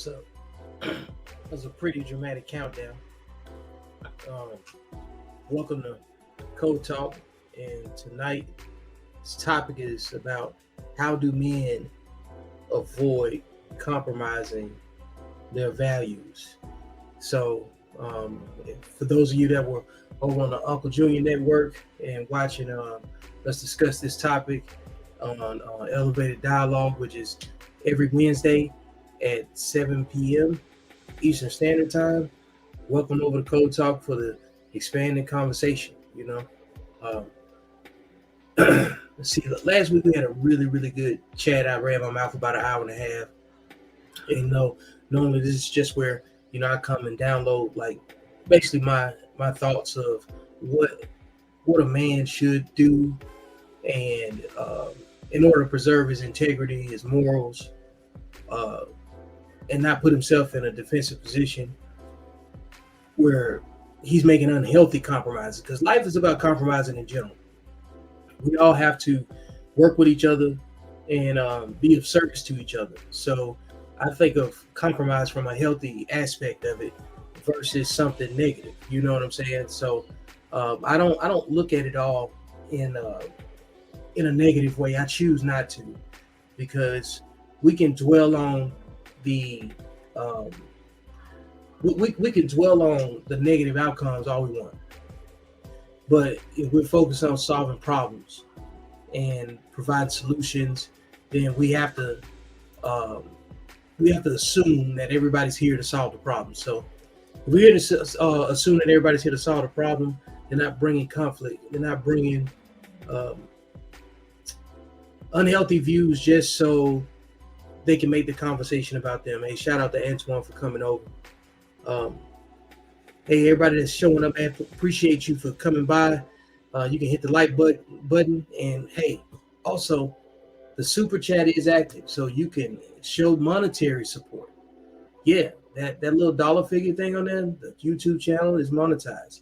So that was a pretty dramatic countdown. Um, Welcome to Code Talk, and tonight's topic is about how do men avoid compromising their values. So, for those of you that were over on the Uncle Junior Network and watching, let's discuss this topic on Elevated Dialogue, which is every Wednesday at 7 p.m. Eastern Standard Time. Welcome over to Code Talk for the expanded conversation. Um, let's see. Last week we had a really good chat. I ran my mouth about an hour and a half. And normally this is just where I come and download like basically my thoughts of what a man should do, and in order to preserve his integrity, his morals, uh, and not put himself in a defensive position where he's making unhealthy compromises, because life is about compromising in general. We all have to work with each other and be of service to each other. So I think of compromise from a healthy aspect of it versus something negative. You know what I'm saying? So I don't look at it all in a negative way. I choose not to, because we can dwell on the um, we can dwell on the negative outcomes all we want, but if we're focused on solving problems and providing solutions, then um, we have to assume that everybody's here to solve the problem. So if we're here to assume that everybody's here to solve the problem, they're not bringing conflict. They're not bringing um, unhealthy views just so they can make the conversation about them. Hey, shout out to Antoine for coming over. Um, hey, everybody that's showing up, man, appreciate you for coming by. You can hit the like button, and hey, also the super chat is active, so you can show monetary support. Yeah, that little dollar figure thing on there, the YouTube channel is monetized.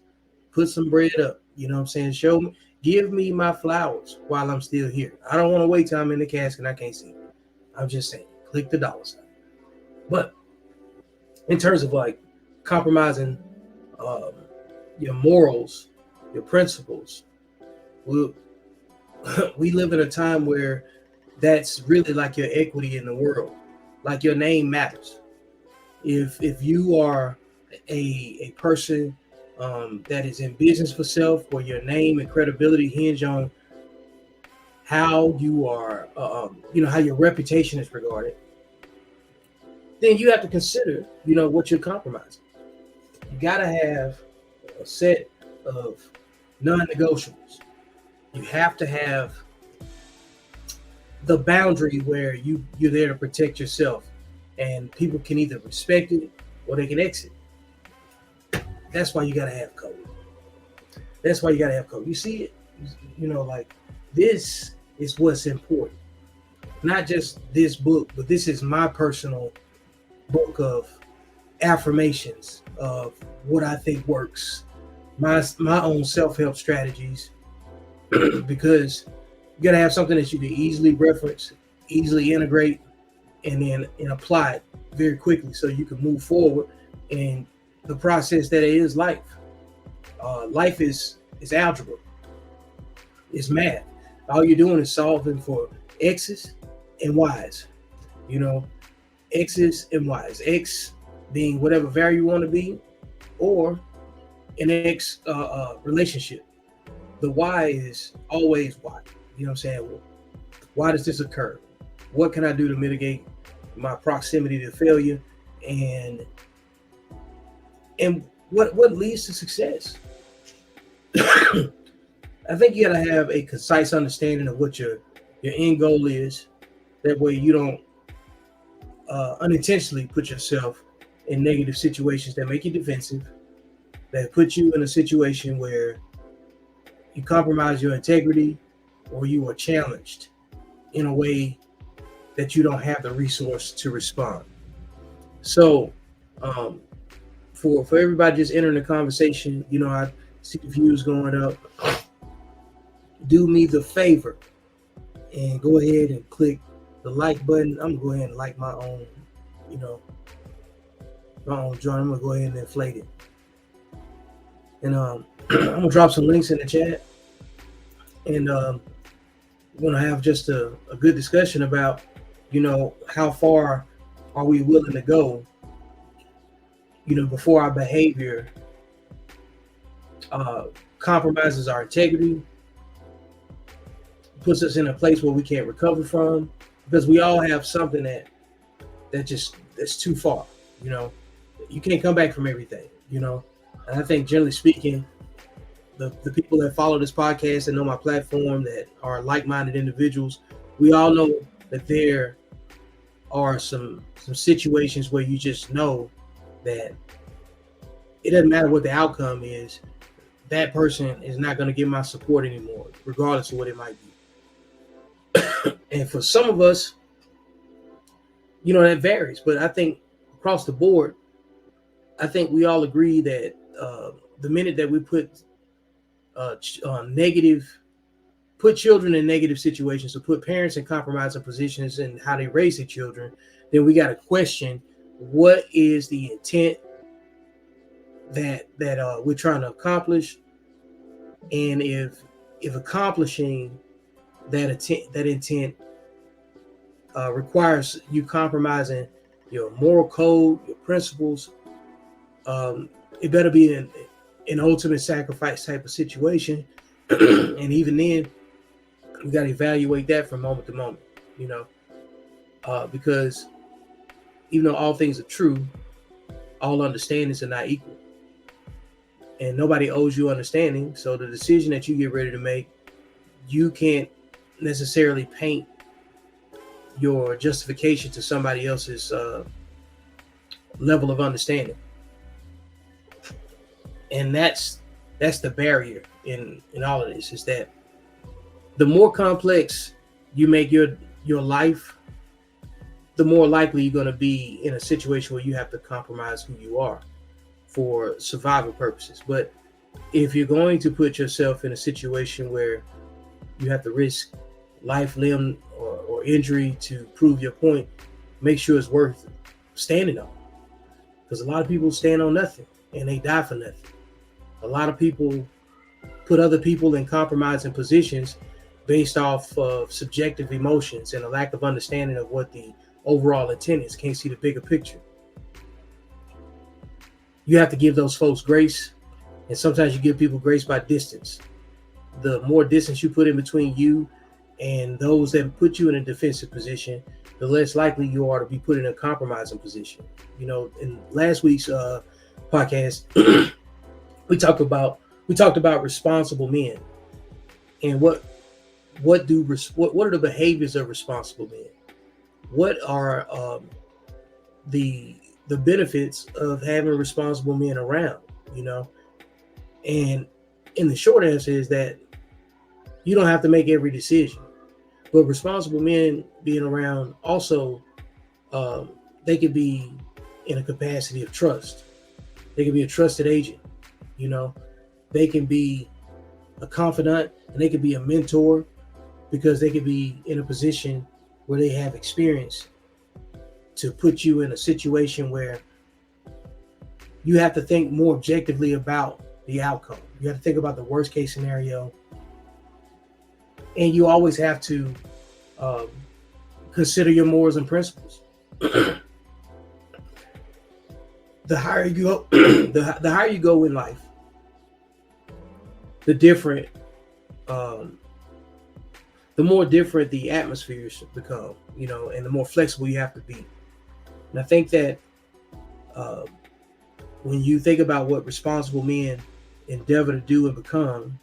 Put some bread up. You know what I'm saying? Show me, give me my flowers while I'm still here. I don't want to wait till I'm in the casket and I can't see. I'm just saying, click the dollar sign. But in terms of like compromising um, your morals, your principles, we we live in a time where that's really like your equity in the world. Like your name matters. If you are a person that is in business for self, where your name and credibility hinge on how you are, how your reputation is regarded, then you have to consider, what you're compromising. You got to have a set of non-negotiables. You have to have the boundary where you're there to protect yourself, and people can either respect it or they can exit. That's why you got to have code. That's why you got to have code. You see it, like this is what's important. Not just this book, but this is my personal book of affirmations of what I think works, my own self-help strategies, because you got to have something that you can easily reference, easily integrate, and apply it very quickly so you can move forward in the process that is life. Life is algebra. It's math. All you're doing is solving for x's and y's. X's and y's. X being whatever value you want to be, or an X relationship. The Y is always Y. You know what I'm saying? Well, why does this occur? What can I do to mitigate my proximity to failure? And what leads to success? I think you gotta have a concise understanding of what your end goal is. That way you don't unintentionally put yourself in negative situations that make you defensive, that put you in a situation where you compromise your integrity or you are challenged in a way that you don't have the resource to respond. So for everybody just entering the conversation, I see the views going up. Do me the favor and go ahead and click the like button. I'm gonna go ahead and like my own, Jordan, I'm gonna go ahead and inflate it, and I'm gonna drop some links in the chat, and we're gonna have just a good discussion about, how far are we willing to go, before our behavior compromises our integrity, puts us in a place where we can't recover from, because we all have something that's too far. You can't come back from everything. And I think, generally speaking, the people that follow this podcast and know my platform, that are like-minded individuals, we all know that there are some situations where you just know that it doesn't matter what the outcome is, that person is not going to get my support anymore, regardless of what it might be. And for some of us, that varies. But I think across the board, I think we all agree that the minute that we put children in negative situations, or put parents in compromising positions in how they raise their children, then we got to question, what is the intent that we're trying to accomplish, and if accomplishing that intent requires you compromising your moral code, your principles, it better be an ultimate sacrifice type of situation. And even then, we got to evaluate that from moment to moment, because even though all things are true, all understandings are not equal, and nobody owes you understanding. So the decision that you get ready to make, you can't necessarily paint your justification to somebody else's level of understanding. And that's the barrier in all of this, is that the more complex you make your life, the more likely you're going to be in a situation where you have to compromise who you are for survival purposes. But if you're going to put yourself in a situation where you have to risk life, limb, or injury to prove your point, make sure it's worth standing on. Because a lot of people stand on nothing and they die for nothing. A lot of people put other people in compromising positions based off of subjective emotions and a lack of understanding of what the overall intent is. Can't see the bigger picture. You have to give those folks grace, and sometimes you give people grace by distance. The more distance you put in between you and those that put you in a defensive position, the less likely you are to be put in a compromising position. In last week's podcast, we talked about responsible men, and what are the behaviors of responsible men? What are the benefits of having responsible men around? And in the short answer is that you don't have to make every decision, but responsible men being around also, they could be in a capacity of trust. They can be a trusted agent. They can be a confidant, and they could be a mentor, because they could be in a position where they have experience to put you in a situation where you have to think more objectively about the outcome. You have to think about the worst case scenario, and you always have to consider your morals and principles. The higher you go, the higher you go in life, the more different the atmospheres become, and the more flexible you have to be. And I think that when you think about what responsible men endeavor to do and become,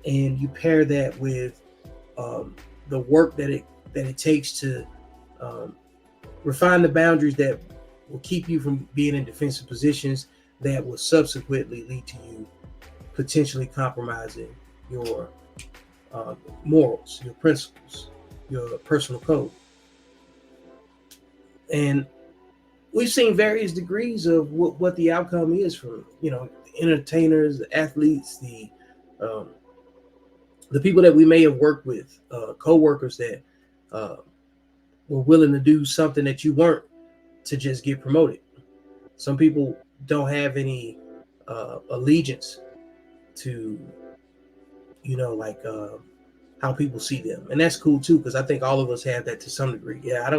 and you pair that with the work that it takes to refine the boundaries that will keep you from being in defensive positions, that will subsequently lead to you potentially compromising your morals, your principles, your personal code. And we've seen various degrees of what the outcome is from, entertainers, the athletes, the people that we may have worked with, co-workers that were willing to do something that you weren't, to just get promoted. Some people don't have any allegiance to, like how people see them, and that's cool too, because I think all of us have that to some degree. Yeah, I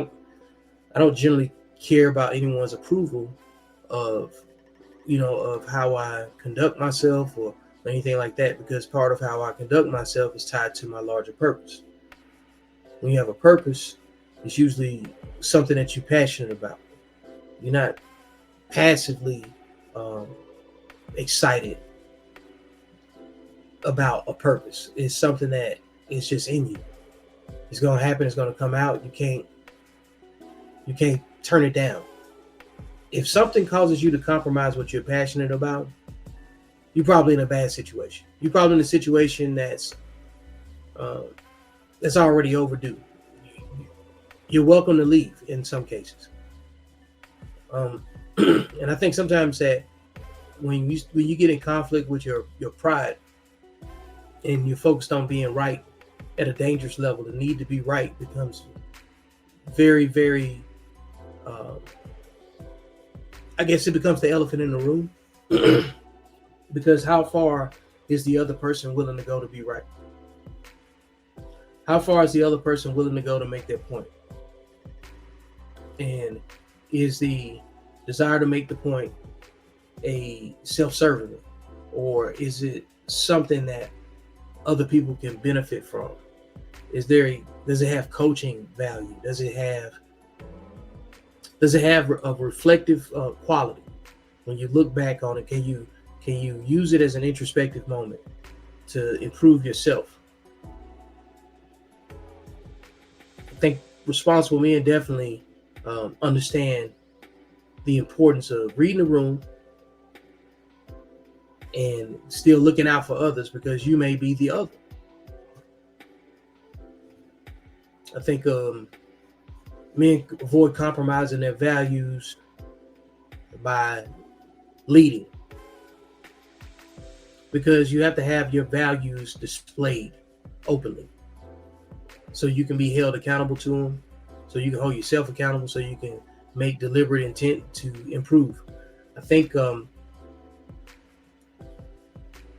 don't generally care about anyone's approval of of how I conduct myself or anything like that, because part of how I conduct myself is tied to my larger purpose. When you have a purpose, it's usually something that you're passionate about. You're not passively um, excited about a purpose. It's something that is just in you. It's gonna happen. It's gonna come out. You can't turn it down. If something causes you to compromise what you're passionate about, you're probably in a bad situation. You're probably in a situation uh, that's already overdue. You're welcome to leave in some cases. And I think sometimes that when you get in conflict with your pride and you're focused on being right at a dangerous level, the need to be right becomes very, very. I guess it becomes the elephant in the room. Because how far is the other person willing to go to be right? How far is the other person willing to go to make their point? And is the desire to make the point a self-serving one, or is it something that other people can benefit from? Does it have coaching value? Does it have a reflective quality? When you look back on it, can you use it as an introspective moment to improve yourself? I think responsible men definitely understand the importance of reading the room and still looking out for others, because you may be the other. I think men avoid compromising their values by leading, because you have to have your values displayed openly so you can be held accountable to them, so you can hold yourself accountable, so you can make deliberate intent to improve. I think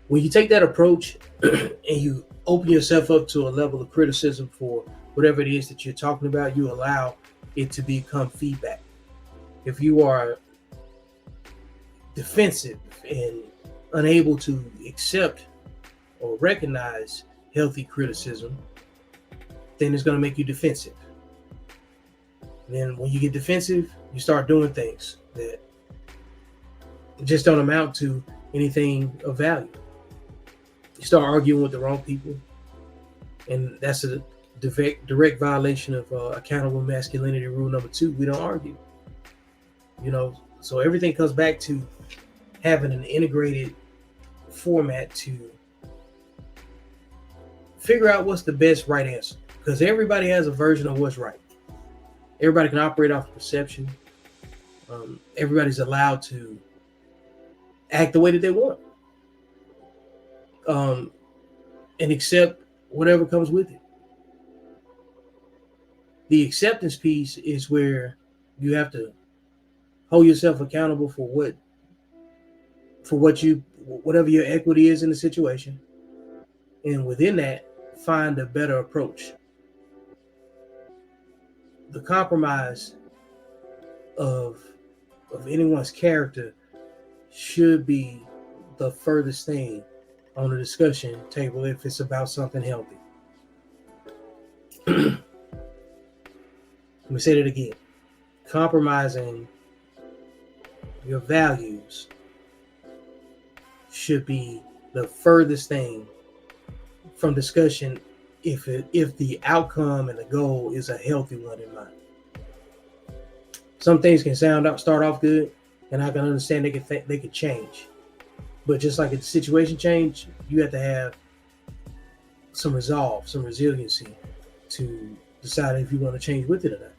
when you take that approach and you open yourself up to a level of criticism for whatever it is that you're talking about, you allow it to become feedback. If you are defensive and unable to accept or recognize healthy criticism, then it's going to make you defensive. And then when you get defensive, you start doing things that just don't amount to anything of value. You start arguing with the wrong people, and that's a direct violation of accountable masculinity rule number 2. We don't argue. So everything comes back to having an integrated format to figure out what's the best right answer, because everybody has a version of what's right. Everybody can operate off of perception. Everybody's allowed to act the way that they want, and accept whatever comes with it. The acceptance piece is where you have to hold yourself accountable for whatever your equity is in the situation, and within that, find a better approach. The compromise of anyone's character should be the furthest thing on the discussion table if it's about something healthy. Let me say that again. Compromising your values should be the furthest thing from discussion if the outcome and the goal is a healthy one in mind. Some things can start off good, and I can understand they can change. But just like a situation change, you have to have some resolve, some resiliency to decide if you want to change with it or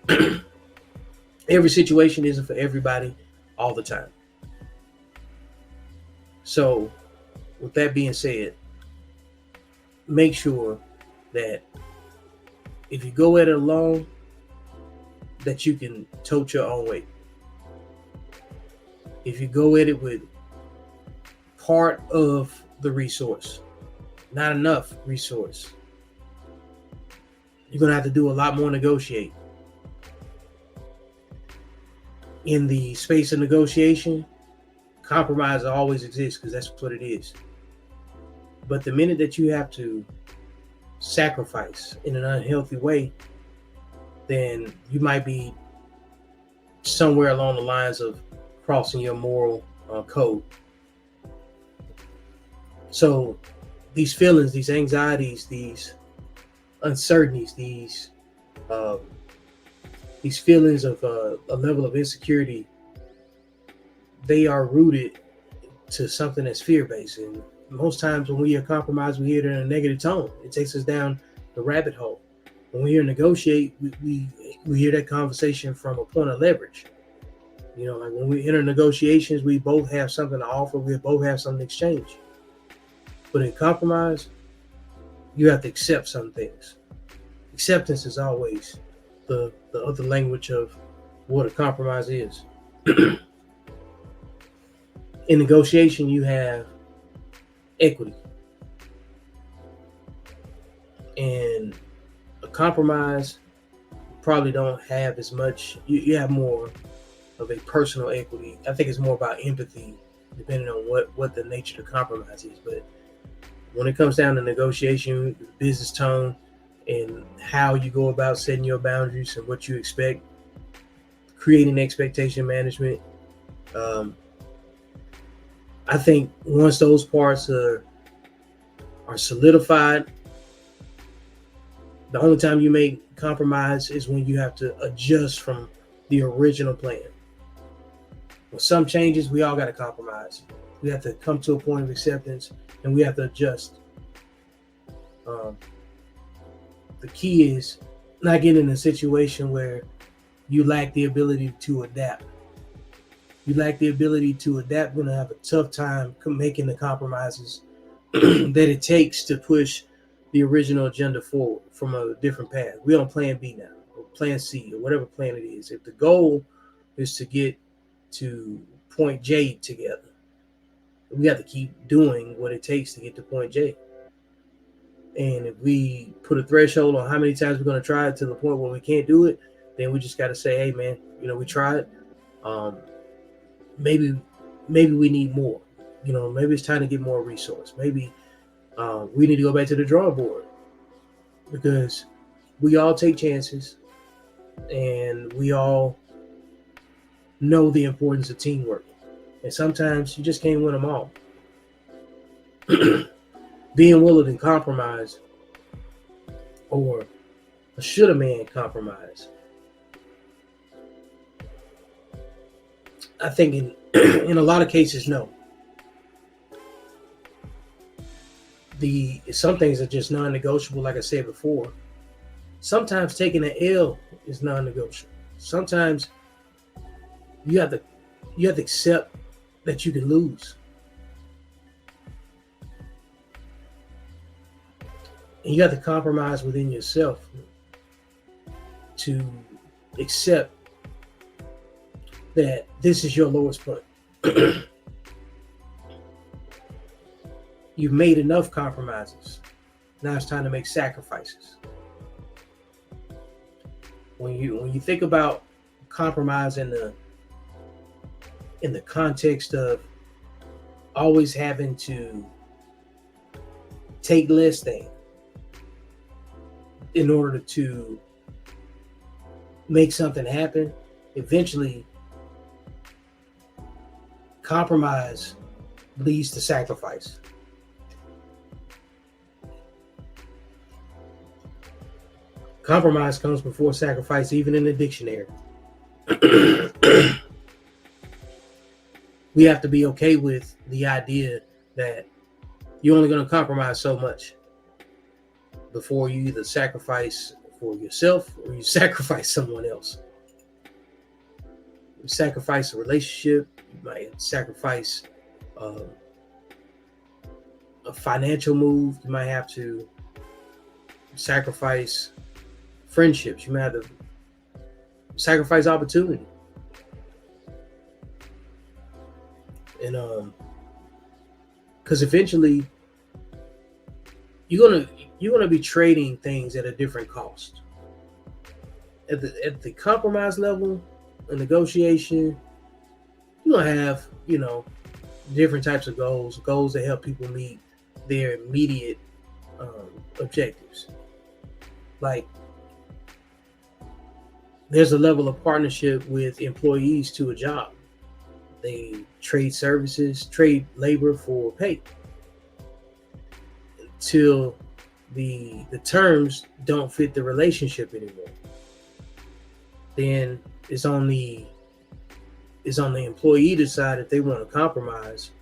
not. Every situation isn't for everybody all the time. So, with that being said, make sure that if you go at it alone, that you can tote your own weight. If you go at it with part of the resource, not enough resource, you're going to have to do a lot more negotiate. In the space of negotiation, compromise always exists because that's what it is. But the minute that you have to sacrifice in an unhealthy way, then you might be somewhere along the lines of crossing your moral code. So these feelings, these anxieties, these uncertainties, these feelings of a level of insecurity, they are rooted to something that's fear-based. And most times when we hear compromise, we hear it in a negative tone. It takes us down the rabbit hole. When we hear negotiate, we hear that conversation from a point of leverage. You know, like when we enter negotiations, we both have something to offer. We both have something to exchange. But in compromise, you have to accept some things. Acceptance is always the other language of what a compromise is. In negotiation, you have equity. And a compromise, probably don't have as much. You have more of a personal equity. I think it's more about empathy, depending on what the nature of the compromise is. But when it comes down to negotiation, business tone, and how you go about setting your boundaries and what you expect, creating expectation management, I think once those parts are solidified, the only time you make compromise is when you have to adjust from the original plan. When some changes, we all got to compromise. We have to come to a point of acceptance, and we have to adjust. The key is not getting in a situation where you lack the ability to adapt. You lack the ability to adapt, you're going to have a tough time making the compromises that it takes to push the original agenda forward from a different path. We're on plan B now, or plan C, or whatever plan it is. If the goal is to get to point J together, we have to keep doing what it takes to get to point J. And if we put a threshold on how many times we're going to try it to the point where we can't do it, then we just got to say, hey, man, we tried. Maybe we need more. Maybe it's time to get more resource. Maybe we need to go back to the drawing board, because we all take chances and we all know the importance of teamwork. And sometimes you just can't win them all. Being willing to compromise, or should a man compromise? I think in a lot of cases, no. Some things are just non-negotiable, like I said before. Sometimes taking an L is non-negotiable. Sometimes you have to accept that you can lose. And you have to compromise within yourself to accept that this is your lowest point. You've made enough compromises. Now it's time to make sacrifices. When you think about compromise in the context of always having to take less than in order to make something happen, eventually compromise leads to sacrifice. Compromise comes before sacrifice, even in the dictionary. We have to be okay with the idea that you're only going to compromise so much before you either sacrifice for yourself or you sacrifice someone else. You sacrifice a relationship, you might sacrifice a financial move, you might have to sacrifice friendships, you might have to sacrifice opportunity. And because eventually you're gonna be trading things at a different cost. At the compromise level, a negotiation, you're gonna have, different types of goals that help people meet their immediate objectives. Like, there's a level of partnership with employees to a job. They trade services, trade labor for pay till the terms don't fit the relationship anymore. Then it's on the employee to decide if they want to compromise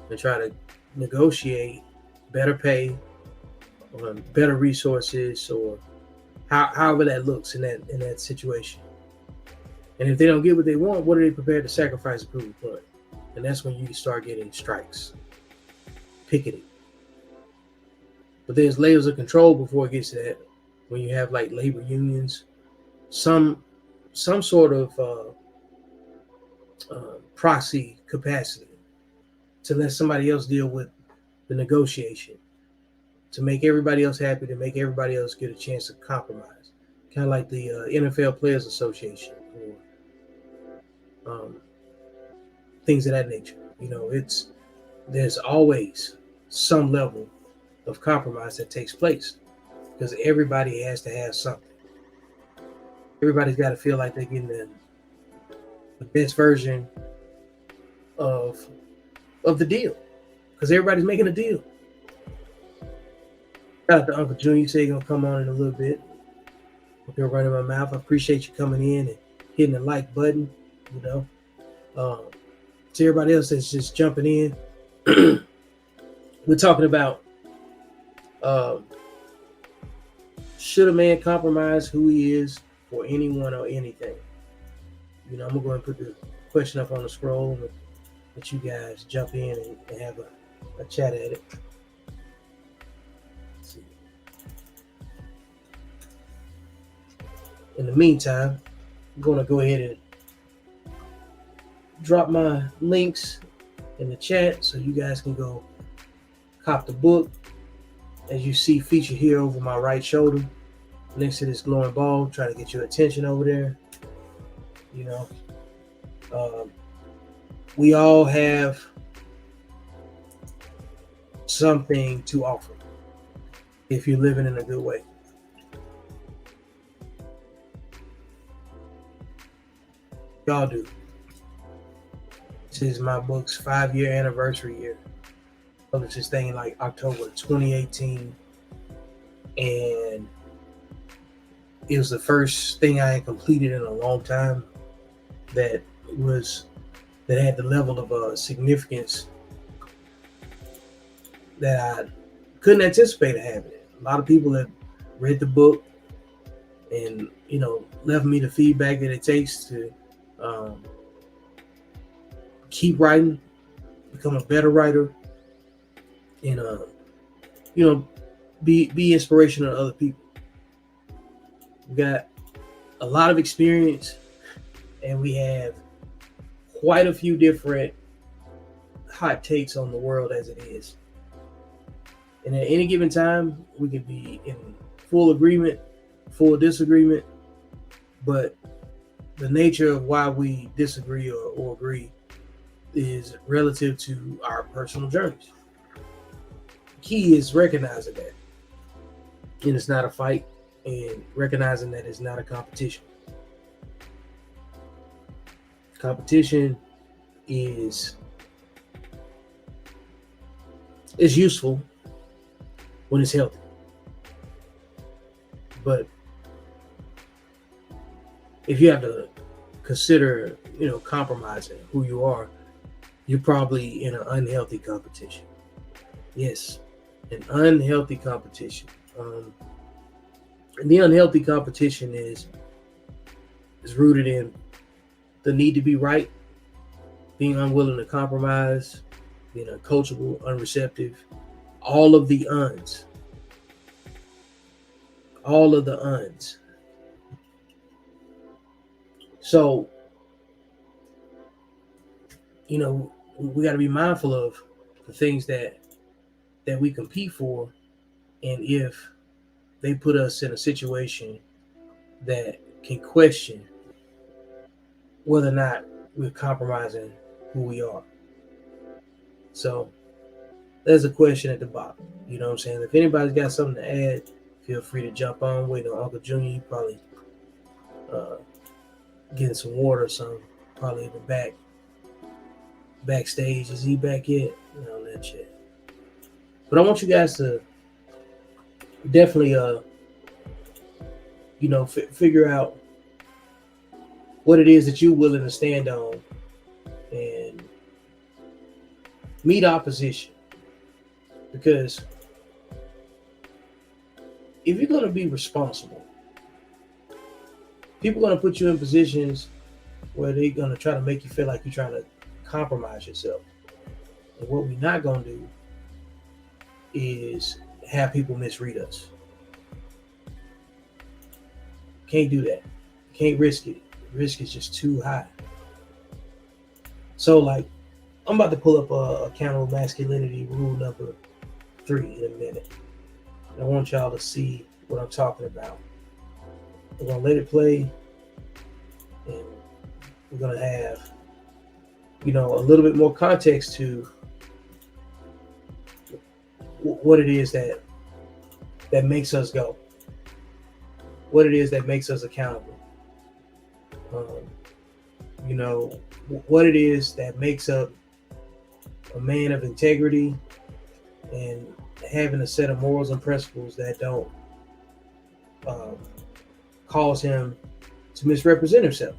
and try to negotiate better pay, or better resources, or however that looks in that situation. And if they don't get what they want, what are they prepared to sacrifice to prove a point? And that's when you start getting strikes, picketing. But there's layers of control before it gets to that. When you have like labor unions, some sort of proxy capacity to let somebody else deal with the negotiation, to make everybody else happy, to make everybody else get a chance to compromise. Kind of like the NFL Players Association, or things of that nature. There's always some level of compromise that takes place because everybody has to have something. Everybody's got to feel like they're getting the best version of the deal because everybody's making a deal. Shout out to Uncle Junior. You say you're gonna come on in a little bit. Hope you're running my mouth. I appreciate you coming in and hitting the like button. To everybody else that's just jumping in, we're talking about should a man compromise who he is for anyone or anything? I'm gonna go ahead and put the question up on the scroll and let you guys jump in and have a chat at it. Let's see. In the meantime, I'm gonna go ahead and drop my links in the chat so you guys can go cop the book. As you see featured here over my right shoulder next to this glowing ball, try to get your attention over there. We all have something to offer if you're living in a good way. Y'all do. This is my book's 5-year anniversary year. I published this thing in like October 2018, and it was the first thing I had completed in a long time that had the level of significance that I couldn't anticipate having it. A lot of people have read the book and left me the feedback that it takes to keep writing, become a better writer, and be inspirational to other people. We got a lot of experience, and we have quite a few different hot takes on the world as it is. And at any given time, we can be in full agreement, full disagreement, but the nature of why we disagree or agree is relative to our personal journeys. The key is recognizing that. And it's not a fight, and recognizing that it's not a competition. Competition is useful when it's healthy. But if you have to consider, compromising who you are, you're probably in an unhealthy competition. Yes, an unhealthy competition. And the unhealthy competition is rooted in the need to be right, being unwilling to compromise, being uncoachable, unreceptive, all of the uns. All of the uns. So, we got to be mindful of the things that we compete for, and if they put us in a situation that can question whether or not we're compromising who we are. So there's a question at the bottom. You know what I'm saying? If anybody's got something to add, feel free to jump on. Wait on Uncle Junior. He probably uh, getting some water or something. Probably in the backstage. Is he back yet? No, not yet. But I want you guys to definitely figure out what it is that you're willing to stand on and meet opposition. Because if you're going to be responsible, people are going to put you in positions where they're going to try to make you feel like you're trying to compromise yourself. And what we're not going to do is have people misread us. Can't do that. Can't risk it. The risk is just too high. So, like, I'm about to pull up accountable masculinity rule number 3 in a minute. I want y'all to see what I'm talking about. We're going to let it play, and we're going to have, a little bit more context to what it is that makes us go, what it is that makes us accountable, what it is that makes up a man of integrity and having a set of morals and principles that don't cause him to misrepresent himself.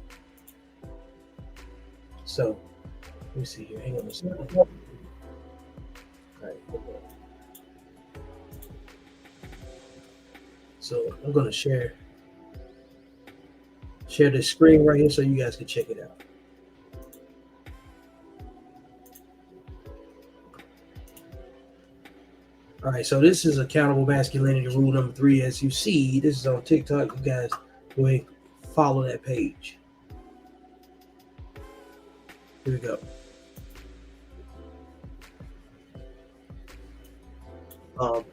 So, let me see here. Hang on a second. All right. So I'm going to share this screen right here so you guys can check it out. All right, so this is accountable masculinity rule number 3. As you see, this is on TikTok. You guys go ahead and follow that page. Here we go.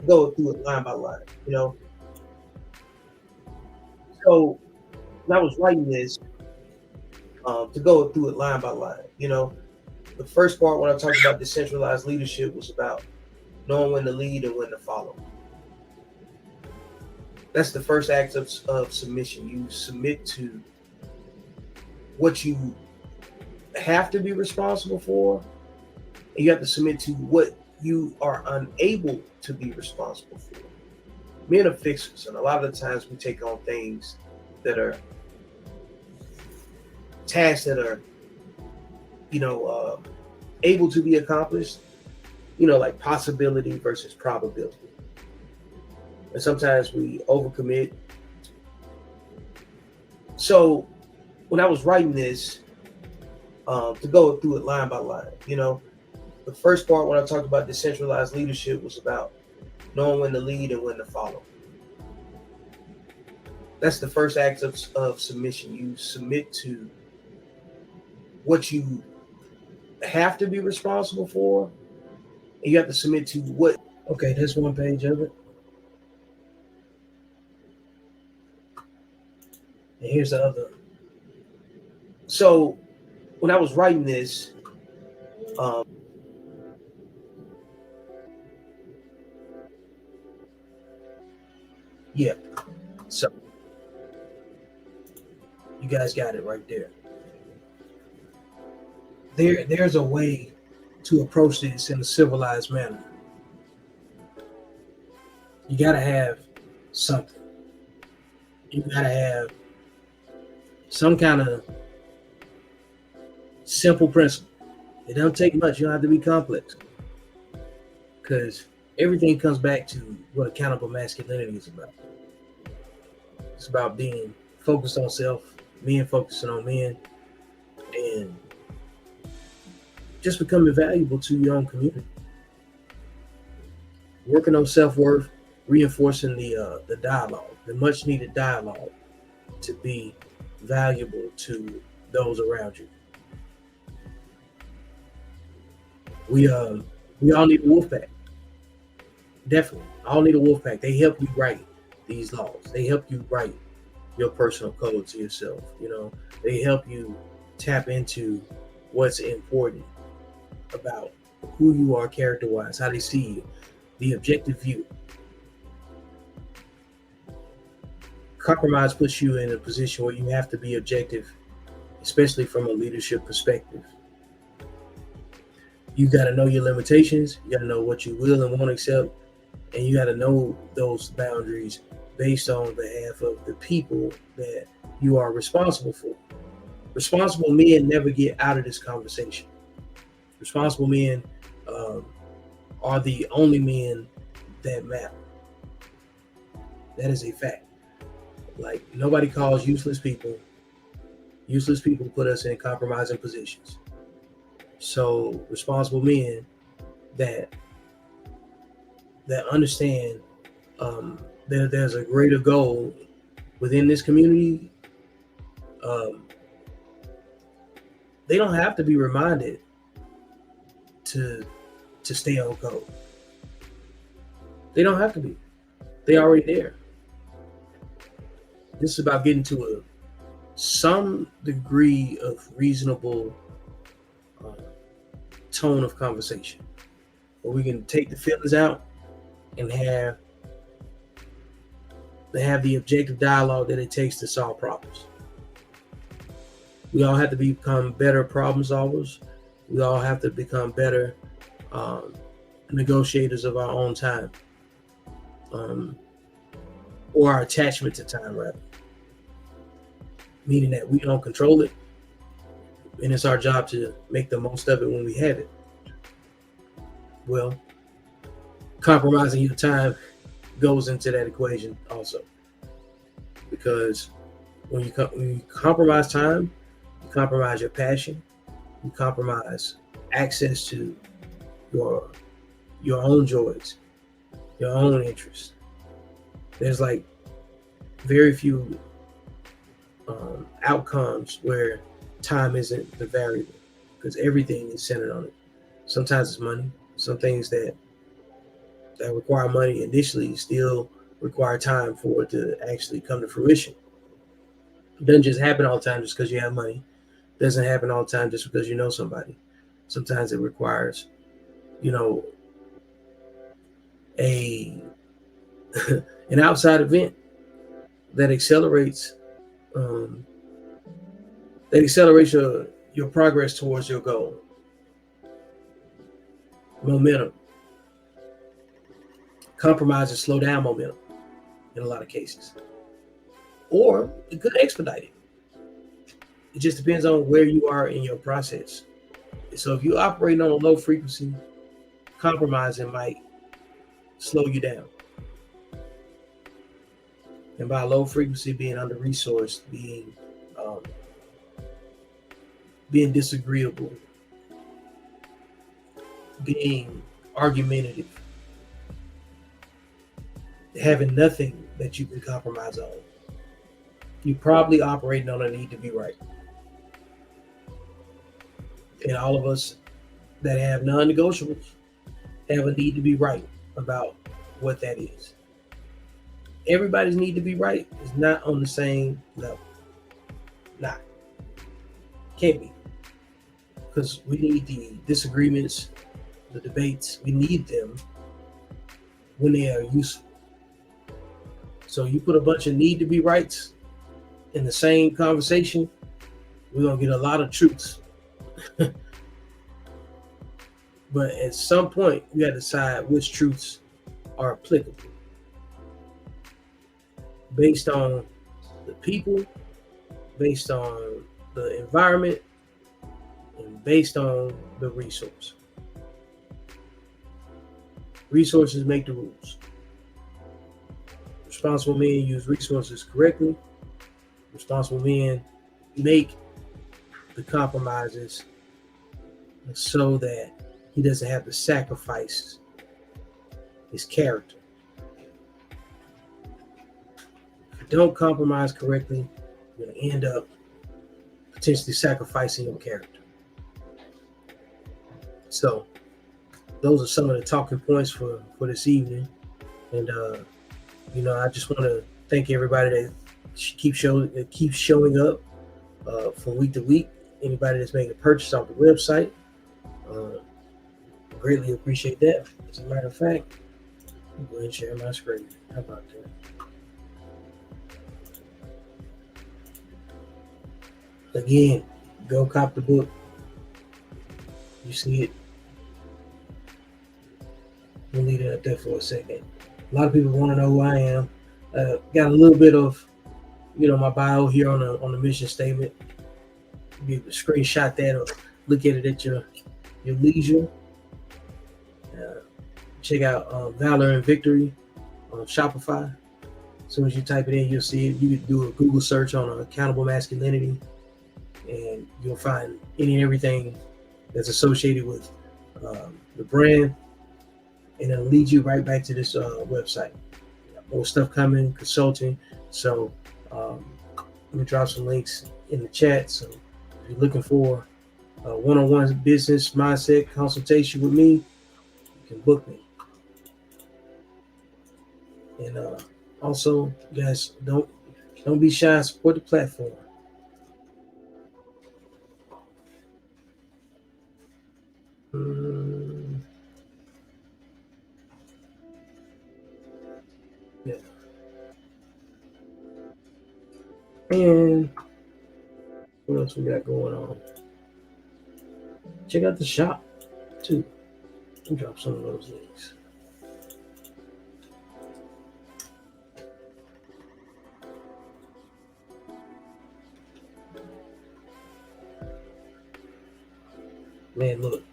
Go through it line by line, So when I was writing this, to go through it line by line, the first part when I talked about decentralized leadership was about knowing when to lead and when to follow. That's the first act of submission. You submit to what you have to be responsible for, and you have to submit to what you are unable to be responsible for. Men are fixers, and a lot of the times we take on things that are tasks that are, able to be accomplished, like possibility versus probability. And sometimes we overcommit. So when I was writing this, to go through it line by line, the first part when I talked about decentralized leadership was about knowing when to lead and when to follow. That's the first act of submission. You submit to what you have to be responsible for, and you have to submit to what. Okay, that's one page of it. And here's the other. So when I was writing this, yeah. So you guys got it right there. There's a way to approach this in a civilized manner. You gotta have something. You gotta have some kind of simple principle. It don't take much. You don't have to be complex, because everything comes back to what accountable masculinity is about. It's about being focused on self, men focusing on men, and just becoming valuable to your own community. Working on self-worth, reinforcing the dialogue, the much needed dialogue to be valuable to those around you. We all need a wolf pack. Definitely. All need a wolf pack. They help you write these laws. They help you write your personal code to yourself. They help you tap into what's important about who you are character wise, how they see you, the objective view. Compromise puts you in a position where you have to be objective, especially from a leadership perspective. You got to know your limitations. You got to know what you will and won't accept, and you got to know those boundaries based on behalf of the people that you are responsible for. Responsible men never get out of this conversation. Responsible men are the only men that matter. That is a fact. Like, nobody calls useless people. Useless people put us in compromising positions. So responsible men that understand that there's a greater goal within this community, they don't have to be reminded to stay on code. They don't have to be. They're already there. This is about getting to some degree of reasonable tone of conversation, where we can take the feelings out and have the objective dialogue that it takes to solve problems. We all have to become better problem solvers. We all have to become better negotiators of our own time, or our attachment to time, rather. Meaning that we don't control it, and it's our job to make the most of it when we have it. Well, compromising your time goes into that equation also, because when you compromise time, you compromise your passion, you compromise access to your own joys, your own interests. There's like very few outcomes where time isn't the variable, because everything is centered on it. Sometimes it's money. Some things that require money initially still require time for it to actually come to fruition. It doesn't just happen all the time just because you have money. It doesn't happen all the time just because you know somebody. Sometimes it requires, a an outside event that accelerates your progress towards your goal. Momentum. Compromises slow down momentum in a lot of cases, or it could expedite it. It just depends on where you are in your process. So if you're operating on a low frequency, compromising might slow you down. And by low frequency, being under resourced, being disagreeable, being argumentative, having nothing that you can compromise on. You're probably operating on a need to be right. And all of us that have non-negotiables have a need to be right about what that is. Everybody's need to be right is not on the same level. Not. Can't be. Because we need the disagreements, the debates, we need them when they are useful. So you put a bunch of need to be rights in the same conversation, we're going to get a lot of truths. But at some point, you got to decide which truths are applicable based on the people, based on the environment, and based on the resource. Resources make the rules. Responsible men use resources correctly. Responsible men make the compromises so that he doesn't have to sacrifice his character. If you don't compromise correctly, you're going to end up potentially sacrificing your character. So those are some of the talking points for this evening. And I just want to thank everybody that keeps showing up from week to week. Anybody that's making a purchase off the website, greatly appreciate that. As a matter of fact, I'll go ahead and share my screen. How about that? Again, go cop the book. You see it. We'll leave it up there for a second. A lot of people want to know who I am. Got a little bit of, my bio here on the mission statement. Be able to screenshot that or look at it at your leisure. Check out Valor and Victory on Shopify. As soon as you type it in, you'll see it. You can do a Google search on accountable masculinity, and you'll find any and everything that's associated with the brand, and it'll lead you right back to this website. More stuff coming, consulting. So let me drop some links in the chat. So if you're looking for a one-on-one business mindset consultation with me, you can book me. And also, guys, don't be shy. Support the platform. Yeah. And what else we got going on? Check out the shop too. I'll drop some of those links. Man, look,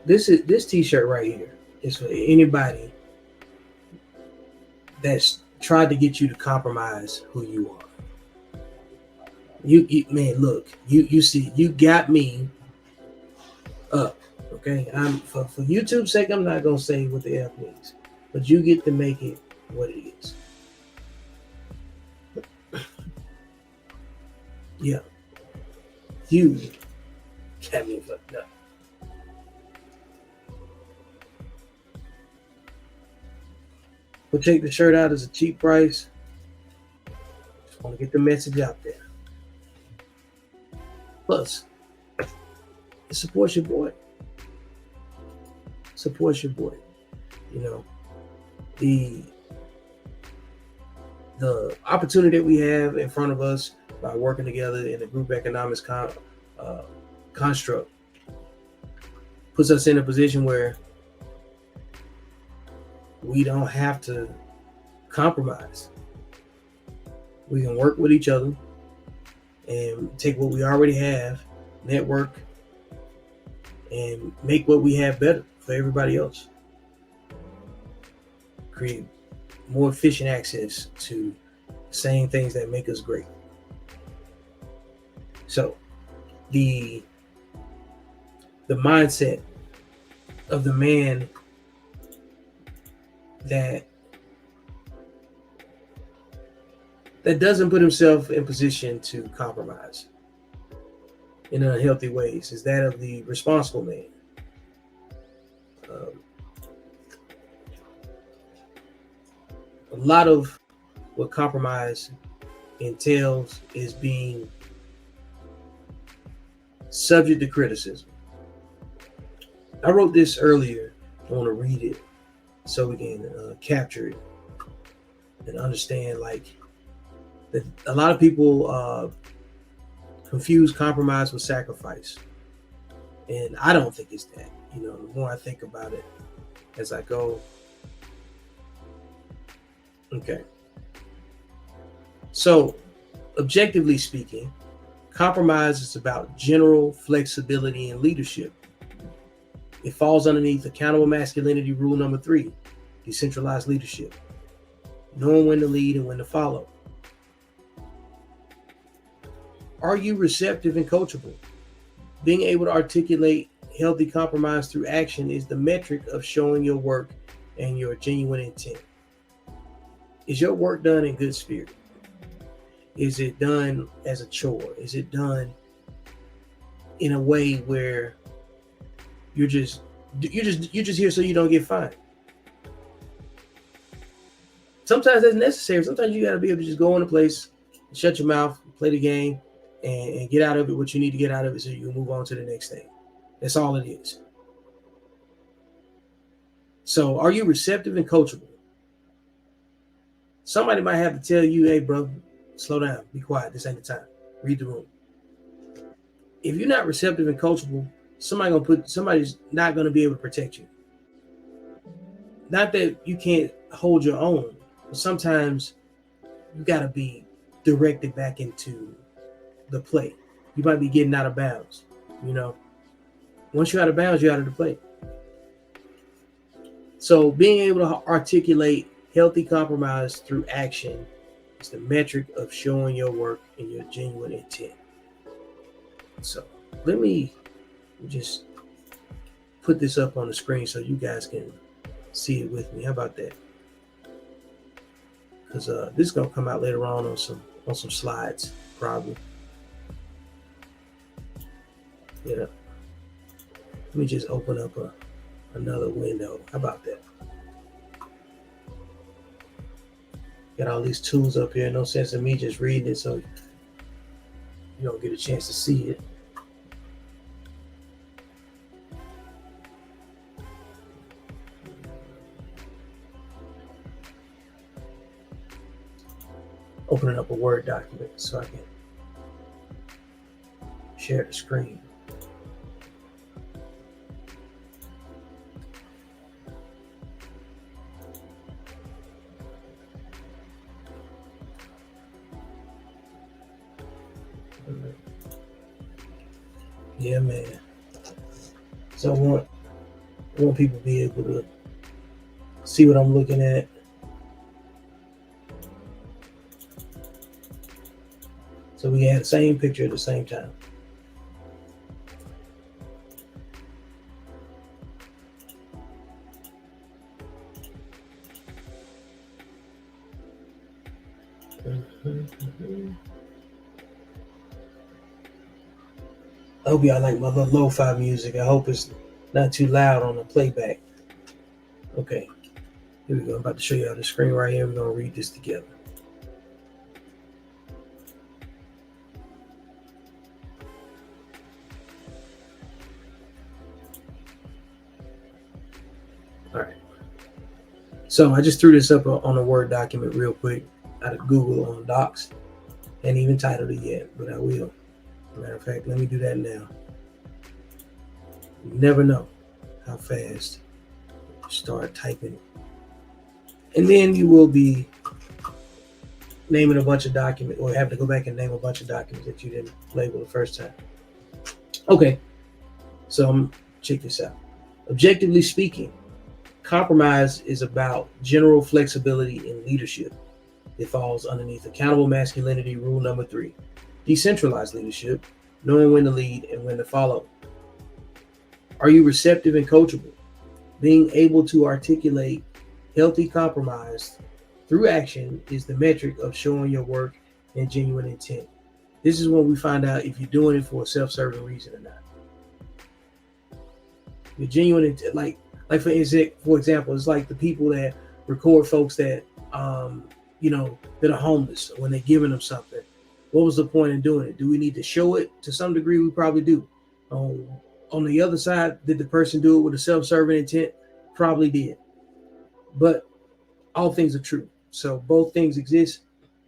this t-shirt right here is for anybody that's tried to get you to compromise who you are. You man, look, you see, you got me up. Okay, I'm for YouTube's sake, I'm not gonna say what the F means, but you get to make it what it is. Yeah, you got me fucked up. We'll take the shirt out as a cheap price. Just want to get the message out there. Plus, it supports your boy. Supports your boy. The opportunity that we have in front of us by working together in a group economics construct puts us in a position where we don't have to compromise. We can work with each other and take what we already have, network, and make what we have better for everybody else. Create more efficient access to the same things that make us great. So the mindset of the man that doesn't put himself in position to compromise in unhealthy ways is that of the responsible man. A lot of what compromise entails is being subject to criticism. I wrote this earlier. I want to read it so we can capture it and understand, like, that a lot of people confuse compromise with sacrifice, and I don't think it's that. The more I think about it as I go. Okay. So, objectively speaking, compromise is about general flexibility in leadership. It falls underneath accountable masculinity rule number 3, decentralized leadership. Knowing when to lead and when to follow. Are you receptive and coachable? Being able to articulate healthy compromise through action is the metric of showing your work and your genuine intent. Is your work done in good spirit? Is it done as a chore? Is it done in a way where you're just here so you don't get fined. Sometimes that's necessary. Sometimes you got to be able to just go in a place, shut your mouth, play the game, and get out of it what you need to get out of it so you can move on to the next thing. That's all it is. So are you receptive and coachable? Somebody might have to tell you, hey, bro, slow down, be quiet. This ain't the time. Read the room. If you're not receptive and coachable, somebody's not going to be able to protect you. Not that you can't hold your own, but sometimes you got to be directed back into the play. You might be getting out of bounds. Once you're out of bounds, you're out of the play. So being able to articulate healthy compromise through action is the metric of showing your work and your genuine intent. So let me just put this up on the screen so you guys can see it with me. How about that? Because this is gonna come out later on some slides, probably. Yeah. Let me just open up another window. How about that? Got all these tools up here. No sense in me just reading it so you don't get a chance to see it. Opening up a Word document so I can share the screen. Yeah, man. So I want people to be able to see what I'm looking at. So we had the same picture at the same time. I hope y'all like my little lo-fi music. I hope it's not too loud on the playback. Okay, here we go. I'm about to show y'all the screen right here. We're going to read this together. All right. So I just threw this up on a Word document real quick out of Google on Docs. Ain't even titled it yet, but I will. Matter of fact, let me do that now. You never know how fast you start typing. And then you will be naming a bunch of documents, or have to go back and name a bunch of documents that you didn't label the first time. Okay, so check this out. Objectively speaking, compromise is about general flexibility in leadership. It falls underneath accountable masculinity rule number 3. Decentralized leadership, knowing when to lead and when to follow. Are you receptive and coachable? Being able to articulate healthy compromise through action is the metric of showing your work and genuine intent. This is when we find out if you're doing it for a self-serving reason or not. Your genuine intent, like for example, it's like the people that record folks that that are homeless when they're giving them something. What was the point in doing it? Do we need to show it? To some degree, we probably do. On the other side, did the person do it with a self-serving intent? Probably did. But all things are true. So both things exist.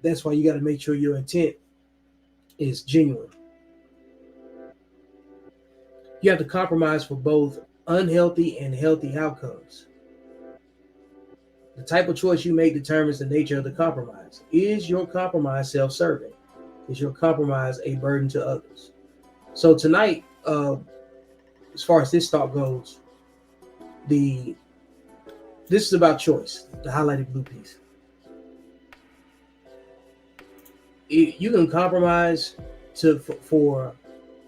That's why you got to make sure your intent is genuine. You have to compromise for both unhealthy and healthy outcomes. The type of choice you make determines the nature of the compromise. Is your compromise self-serving? Is your compromise a burden to others? So tonight, as far as this thought goes, this is about choice, the highlighted blue piece. You can compromise for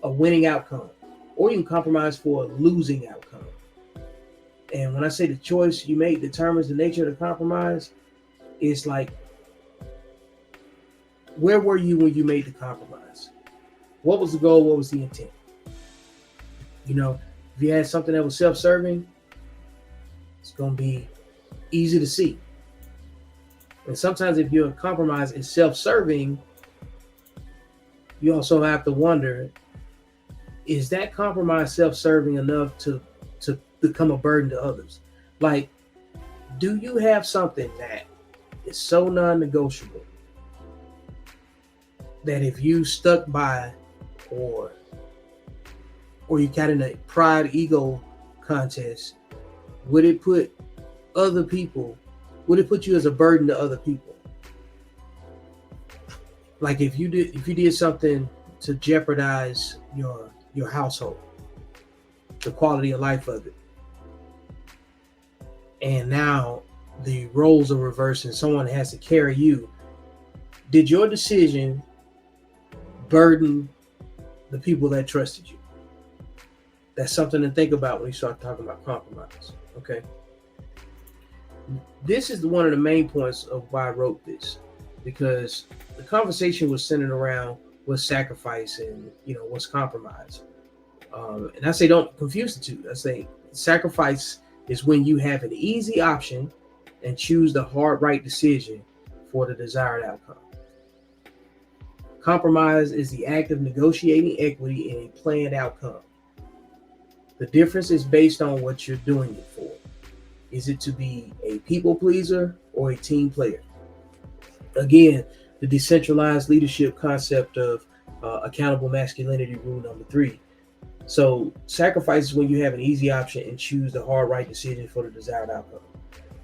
a winning outcome, or you can compromise for a losing outcome. And when I say the choice you make determines the nature of the compromise, it's like, where were you when you made the compromise? What was the goal? What was the intent? You know, if you had something that was self-serving, it's going to be easy to see. And sometimes if your compromise is self-serving, you also have to wonder, is that compromise self-serving enough to become a burden to others? Like, do you have something that is so non-negotiable that if you stuck by, or you got in a pride ego contest, would it put you as a burden to other people? Like if you did something to jeopardize your household, the quality of life of it, and now the roles are reversed and someone has to carry you, did your decision burden the people that trusted you? That's something to think about when you start talking about compromise. Okay. This is one of the main points of why I wrote this, because the conversation was centered around what's sacrifice and what's compromise. And I say don't confuse the two. I say sacrifice is when you have an easy option and choose the hard right decision for the desired outcome. Compromise is the act of negotiating equity in a planned outcome. The difference is based on what you're doing it for. Is it to be a people pleaser or a team player? Again, the decentralized leadership concept of accountable masculinity rule number 3. So sacrifice is when you have an easy option and choose the hard right decision for the desired outcome.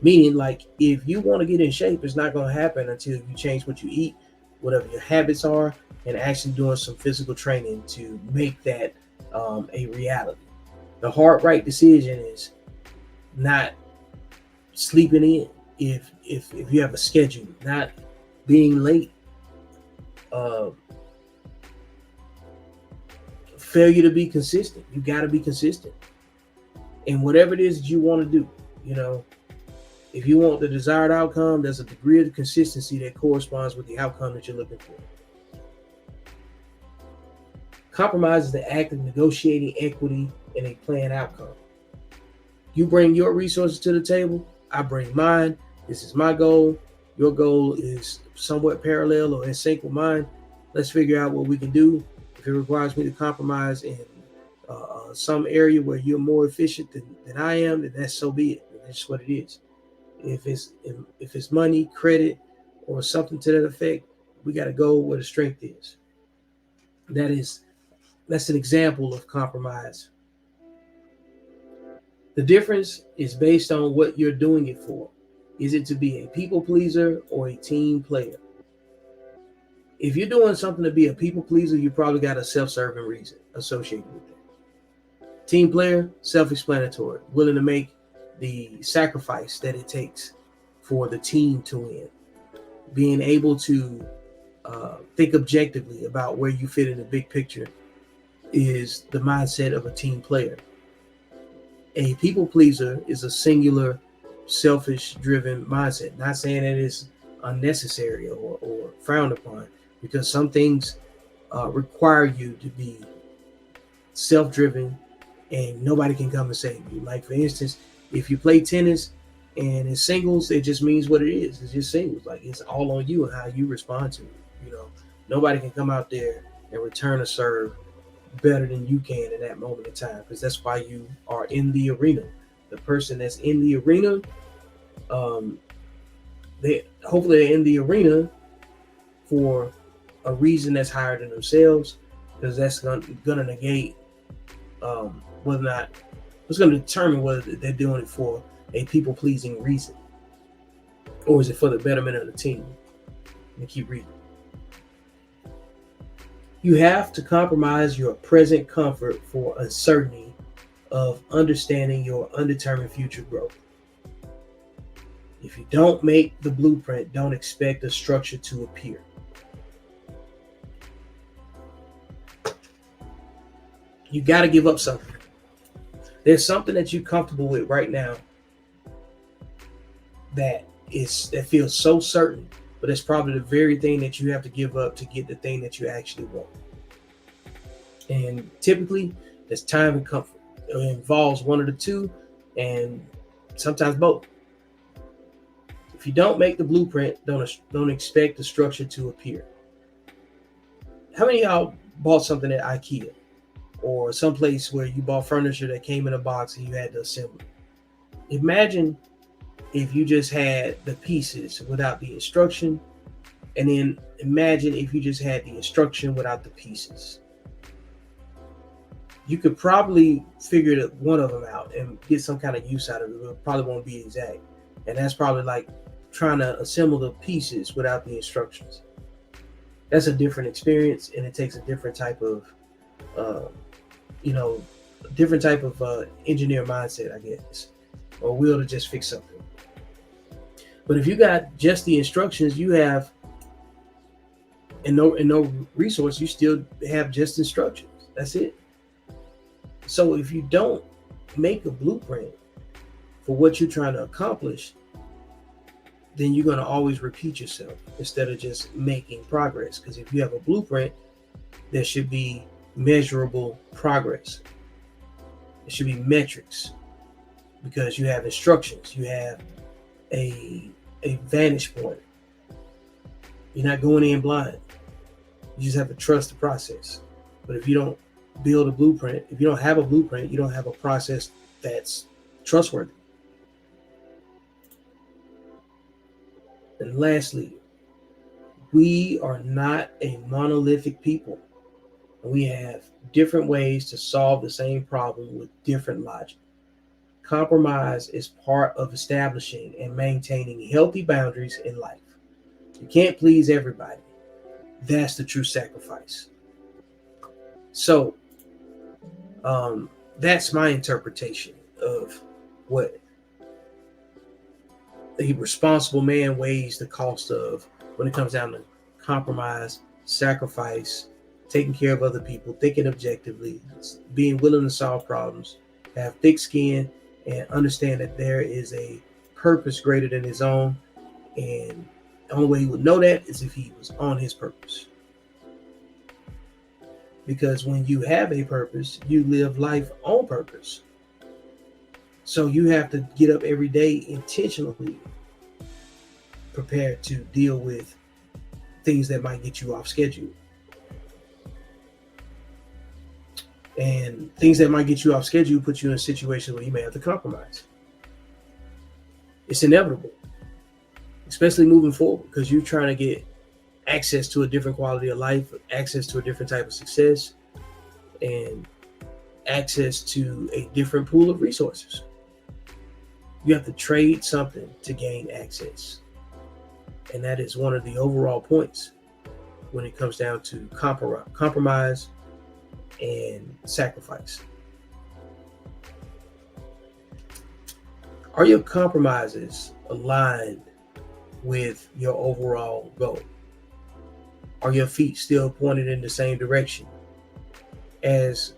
Meaning, like, if you want to get in shape, it's not going to happen until you change what you eat, whatever your habits are, and actually doing some physical training to make that a reality. The hard right decision is not sleeping in if you have a schedule, not being late, failure to be consistent. You got to be consistent in whatever it is that you want to do. If you want the desired outcome, there's a degree of consistency that corresponds with the outcome that you're looking for. Compromise is the act of negotiating equity in a planned outcome. You bring your resources to the table, I bring mine. This is my goal. Your goal is somewhat parallel or in sync with mine. Let's figure out what we can do. If it requires me to compromise in some area where you're more efficient than I am, then that's so be it. That's what it is. If it's money, credit, or something to that effect, we got to go where the strength is. That's an example of compromise. The difference is based on what you're doing it for. Is it to be a people pleaser or a team player? If you're doing something to be a people pleaser, you probably got a self-serving reason associated with that. Team player, self-explanatory, willing to make the sacrifice that it takes for the team to win. Being able to think objectively about where you fit in the big picture is the mindset of a team player. A people pleaser is a singular, selfish-driven mindset. Not saying that it's unnecessary or frowned upon, because some things require you to be self-driven and nobody can come and save you. Like, for instance, if you play tennis and it's singles, it just means what it is. It's just singles. Like, it's all on you and how you respond to it. Nobody can come out there and return a serve better than you can in that moment in time, because that's why you are in the arena. The person that's in the arena, they're in the arena for a reason that's higher than themselves, because that's going to negate whether or not it's going to determine whether they're doing it for a people-pleasing reason or is it for the betterment of the team. Let me keep reading. You have to compromise your present comfort for uncertainty of understanding your undetermined future growth. If you don't make the blueprint, don't expect the structure to appear. You got to give up something. There's something that you're comfortable with right now that feels so certain, but it's probably the very thing that you have to give up to get the thing that you actually want. And typically, There's time and comfort. It involves one of the two, and sometimes both. If you don't make the blueprint, don't expect the structure to appear. How many of y'all bought something at IKEA or someplace where you bought furniture that came in a box and you had to assemble it? Imagine if you just had the pieces without the instruction, and then imagine if you just had the instruction without the pieces. You could probably figure one of them out and get some kind of use out of it, but it probably won't be exact. And that's probably like trying to assemble the pieces without the instructions. That's a different experience, and it takes a different type of, engineer mindset, I guess, or will to just fix something. But if you got just the instructions, you have, and no resource, you still have just instructions. That's it. So if you don't make a blueprint for what you're trying to accomplish, then you're going to always repeat yourself instead of just making progress. Because if you have a blueprint, there should be measurable progress. There should be metrics, because you have instructions. You have a vantage point. You're not going in blind. You just have to trust the process. But if you don't build a blueprint, if you don't have a blueprint, you don't have a process that's trustworthy. And lastly, we are not a monolithic people. We have different ways to solve the same problem with different logic. Compromise is part of establishing and maintaining healthy boundaries in life. You can't please everybody. That's the true sacrifice. So, that's my interpretation of what a responsible man weighs the cost of when it comes down to compromise, sacrifice, taking care of other people, thinking objectively, being willing to solve problems, have thick skin, and understand that there is a purpose greater than his own. And the only way he would know that is if he was on his purpose. Because when you have a purpose, you live life on purpose. So you have to get up every day intentionally prepared to deal with things that might get you off schedule. And things that might get you off schedule put you in a situation where you may have to compromise. It's inevitable, especially moving forward, because you're trying to get access to a different quality of life, access to a different type of success, and access to a different pool of resources. You have to trade something to gain access. And that is one of the overall points when it comes down to compromise and sacrifice. Are your compromises aligned with your overall goal? Are your feet still pointed in the same direction as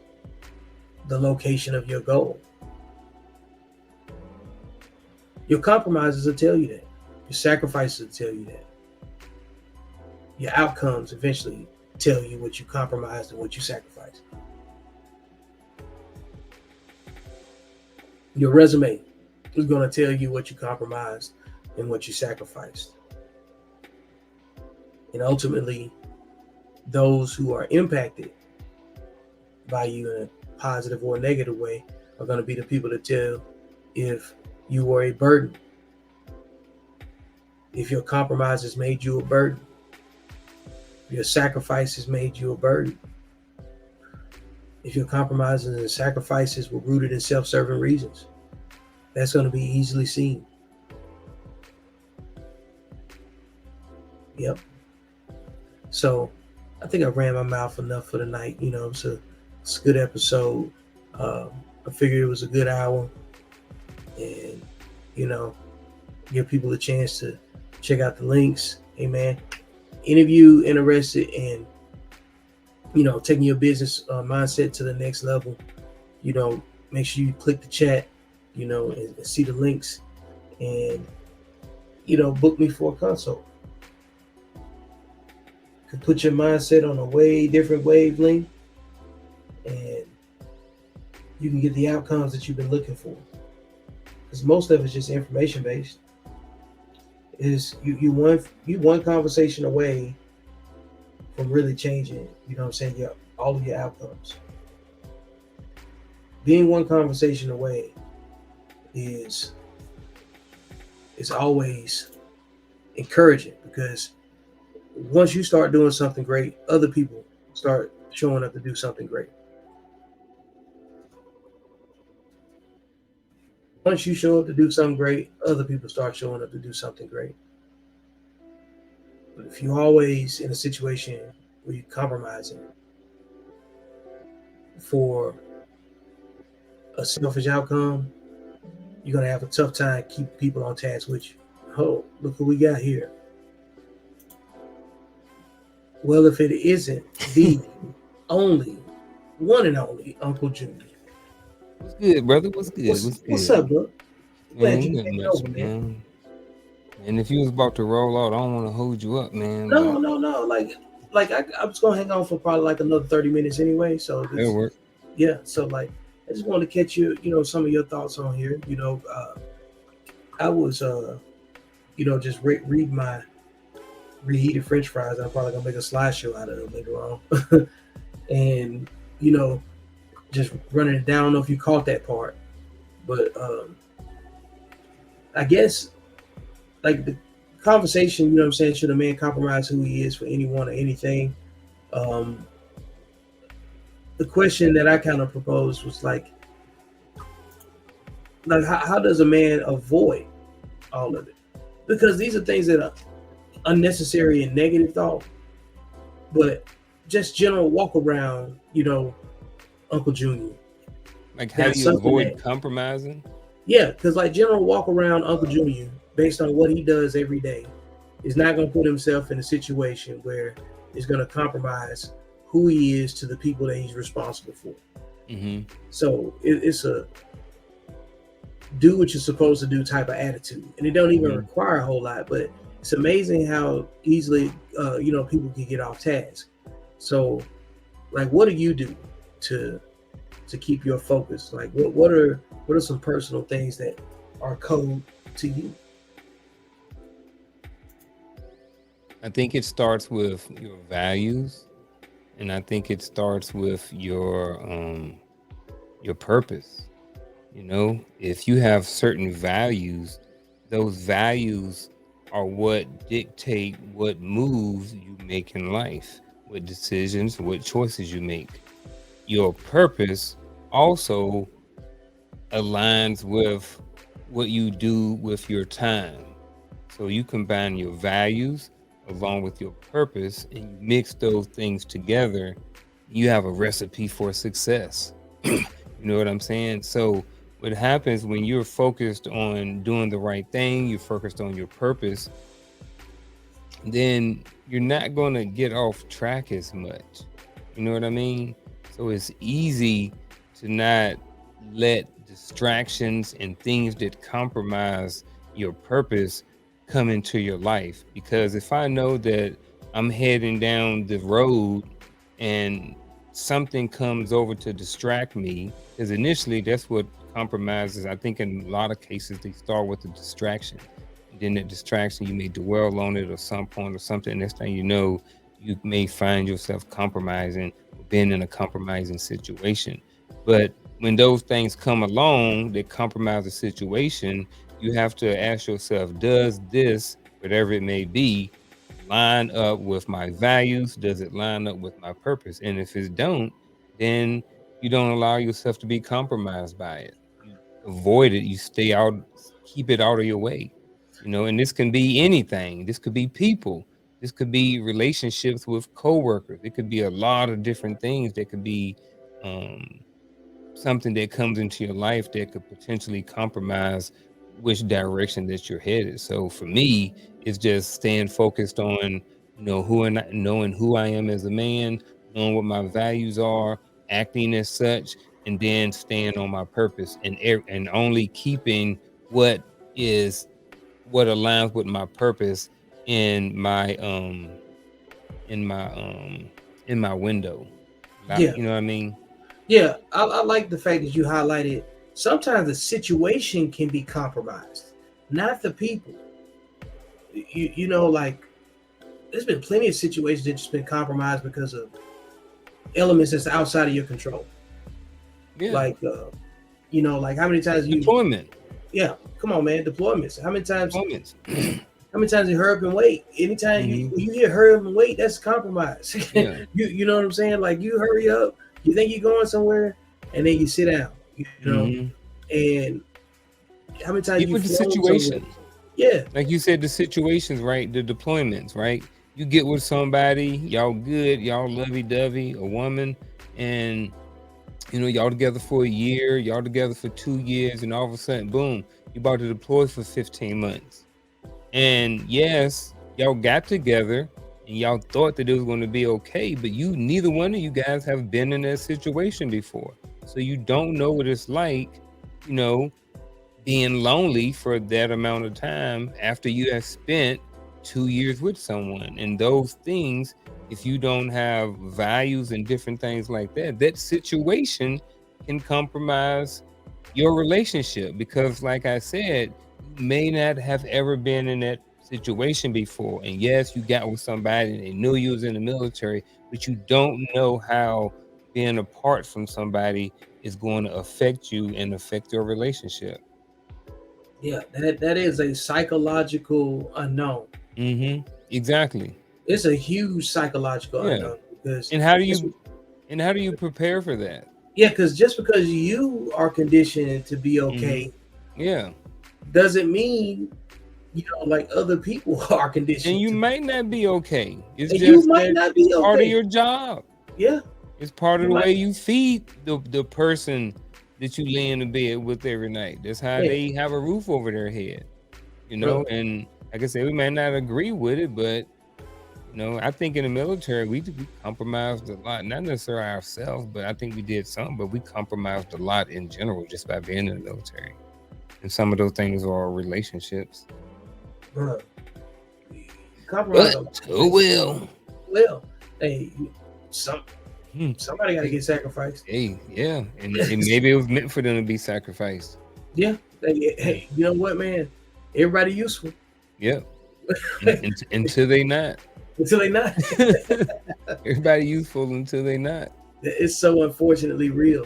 the location of your goal? Your compromises will tell you that. Your sacrifices will tell you that. Your outcomes eventually tell you what you compromised and what you sacrificed. Your resume is going to tell you what you compromised and what you sacrificed. And ultimately, those who are impacted by you in a positive or negative way are going to be the people that tell if you were a burden, if your compromises made you a burden, your sacrifices made you a burden, if your compromises and sacrifices were rooted in self-serving reasons. That's going to be easily seen. Yep. So I think I ran my mouth enough for the night. It's a good episode. I figured it was a good hour, and give people a chance to check out the links. Amen. Any of you interested in taking your business mindset to the next level, make sure you click the chat, and see the links, and book me for a consult. Could put your mindset on a way different wavelength and you can get the outcomes that you've been looking for. Because most of it's just information based. Is you one conversation away from really changing, you know what I'm saying, your all of your outcomes. Being one conversation away is always encouraging, because once you start doing something great, other people start showing up to do something great. Once you show up to do something great, other people start showing up to do something great. But if you're always in a situation where you're compromising for a selfish outcome, you're gonna have a tough time keeping people on task with you. Oh, look who we got here. Well, if it isn't the only, one and only Uncle Junior. What's good, brother? What's good? What's What's good? up, bro? Glad Man, you ain't nothing came much, over, man. man. And if you was about to roll out, I don't want to hold you up, man, No, but no, no. Like I was gonna hang on for probably like another 30 minutes anyway. So it'll it's work. yeah. So like I just wanted to catch you, some of your thoughts on here. I was just read my reheated French fries. I'm probably gonna make a slideshow out of them later on, and you know just running it down. I don't know if you caught that part, but I guess like the conversation, what I'm saying, should a man compromise who he is for anyone or anything? Um, the question that I kind of proposed was like how does a man avoid all of it? Because these are things that are unnecessary and negative thought, but just general walk around, Uncle Junior. Like, how do That's you something avoid that, compromising? yeah, because like general walk around Uncle Junior, based on what he does every day, is not going to put himself in a situation where it's going to compromise who he is to the people that he's responsible for. Mm-hmm. So it's a do what you're supposed to do type of attitude, and it don't even Mm-hmm. require a whole lot. But it's amazing how easily people can get off task. So, like, what do you do to keep your focus? Like, what are some personal things that are code to you? I think it starts with your values, and I think it starts with your purpose. You know, if you have certain values, those values are what dictate what moves you make in life, what decisions, what choices you make. Your purpose also aligns with what you do with your time. So you combine your values along with your purpose and you mix those things together, you have a recipe for success. You know what I'm saying? So what happens when you're focused on doing the right thing, you're focused on your purpose, then you're not going to get off track as much. You know what I mean? So it's easy to not let distractions and things that compromise your purpose come into your life. Because if I know that I'm heading down the road and something comes over to distract me, because initially that's what compromises. I think in a lot of cases they start with a distraction, and then that distraction you may dwell on it at some point or something. Next thing you know, you may find yourself compromising or being in a compromising situation. But when those things come along that compromise the situation, you have to ask yourself, does this, whatever it may be, line up with my values? Does it line up with my purpose? And if it don't, then you don't allow yourself to be compromised by it. You avoid it. You stay out, keep it out of your way. You know, and this can be anything. This could be people. This could be relationships with coworkers. It could be a lot of different things that could be um, something that comes into your life that could potentially compromise which direction that you're headed. So for me, it's just staying focused on, who and knowing who I am as a man, knowing what my values are, acting as such, and then staying on my purpose and only keeping what is what aligns with my purpose in my in my um in my window. Yeah, You know what I mean? Yeah, I like the fact that you highlighted. Sometimes the situation can be compromised, not the people. You know, like there's been plenty of situations that just been compromised because of elements that's outside of your control. Yeah. Like, like how many times Deployment. yeah, come on, man, deployments. Deployments. How many times you hurry up and wait? Anytime Hmm. when you hear hurry up and wait, that's compromise. Yeah. You know what I'm saying? Like you hurry up, you think you're going somewhere, and then you sit down. You know, Hmm. and how many times Even you with the flown somewhere? situations, Yeah, like you said, the situations, right? The deployments, right? You get with somebody, y'all good, y'all lovey-dovey, a woman, and y'all together for a year, y'all together for 2 years, and all of a sudden, boom, you about to deploy for 15 months. And yes, y'all got together and y'all thought that it was going to be okay, but neither one of you guys have been in that situation before. So you don't know what it's like, you know, being lonely for that amount of time after you have spent 2 years with someone. And those things, if you don't have values and different things like that, that situation can compromise your relationship because, like I said, you may not have ever been in that situation before. And yes, you got with somebody and they knew you was in the military, but you don't know how being apart from somebody is going to affect you and affect your relationship. yeah. That is a psychological unknown. Exactly. It's a huge psychological Yeah. unknown because And how do just you and how do you prepare for that? yeah, because just because you are conditioned to be Mhm. okay Yeah. doesn't mean like other people are And conditioned you to, might not be okay. It's and you just might that not it's be part of okay. your job. Yeah, It's part of you the might. way you feed the person that you lay in the bed with every night. That's how Yeah, they have a roof over their head, bro. and like I said, we may not agree with it, but I think in the military we compromised a lot. Not necessarily ourselves, but I think we did some, but we compromised a lot in general just by being in the military. And some of those things are relationships. Bro, compromise But a lot of oh things. well. Well, hey, some Hmm. somebody got to Hey, get sacrificed. hey, yeah, and maybe it was meant for them to be sacrificed. Yeah. Hey, Yeah, hey, you know what, man? Everybody useful yeah. Until they not. until they not. Everybody useful until they not. It's so unfortunately real.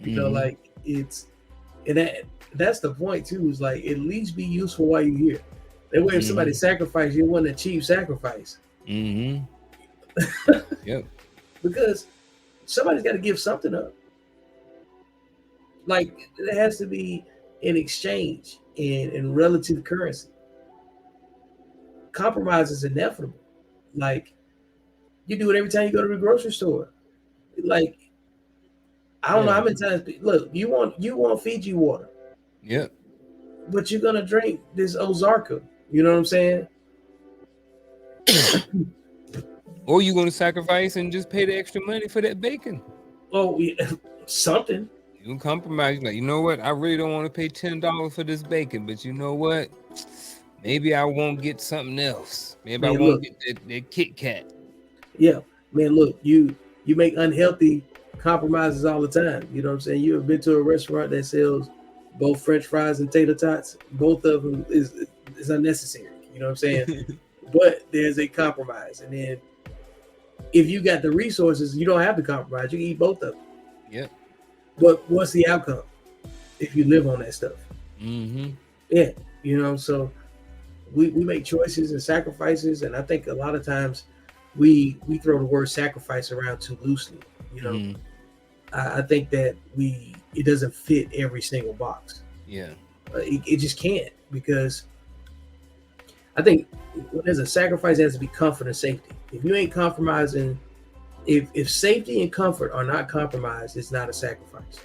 Hmm. Like and that's the point too. Is like at least be useful while you're here. That way, if somebody Hmm. sacrifice, you want to achieve sacrifice Hmm. Yep. because somebody's got to give something up. Like it has to be an exchange in relative currency. Compromise is inevitable. Like you do it every time you go to the grocery store. Like I don't know Yeah. how many times. Look, you want Fiji water, Yep. but you're gonna drink this Ozarka. You know what I'm saying? Or you gonna sacrifice and just pay the extra money for that bacon. Oh, yeah, something. You can compromise. Like, you know what? I really don't want to pay $10 for this bacon, but you know what? Maybe I won't get something else. Maybe I Man, won't look, get that Kit Kat. yeah, man, look, you make unhealthy compromises all the time. You know what I'm saying? You ever been to a restaurant that sells both French fries and tater tots? Both of them is unnecessary. You know what I'm saying? But there's a compromise, and then if you got the resources, you don't have to compromise. You can eat both of them. Yep. But what's the outcome if you live on that stuff? Mm-hmm. Yeah, So we make choices and sacrifices, and I think a lot of times we throw the word sacrifice around too loosely. You know, Mm-hmm. I think that it doesn't fit every single box. Yeah. It just can't because I think when there's a sacrifice, it has to be comfort and safety. If you ain't compromising, if safety and comfort are not compromised, it's not a sacrifice.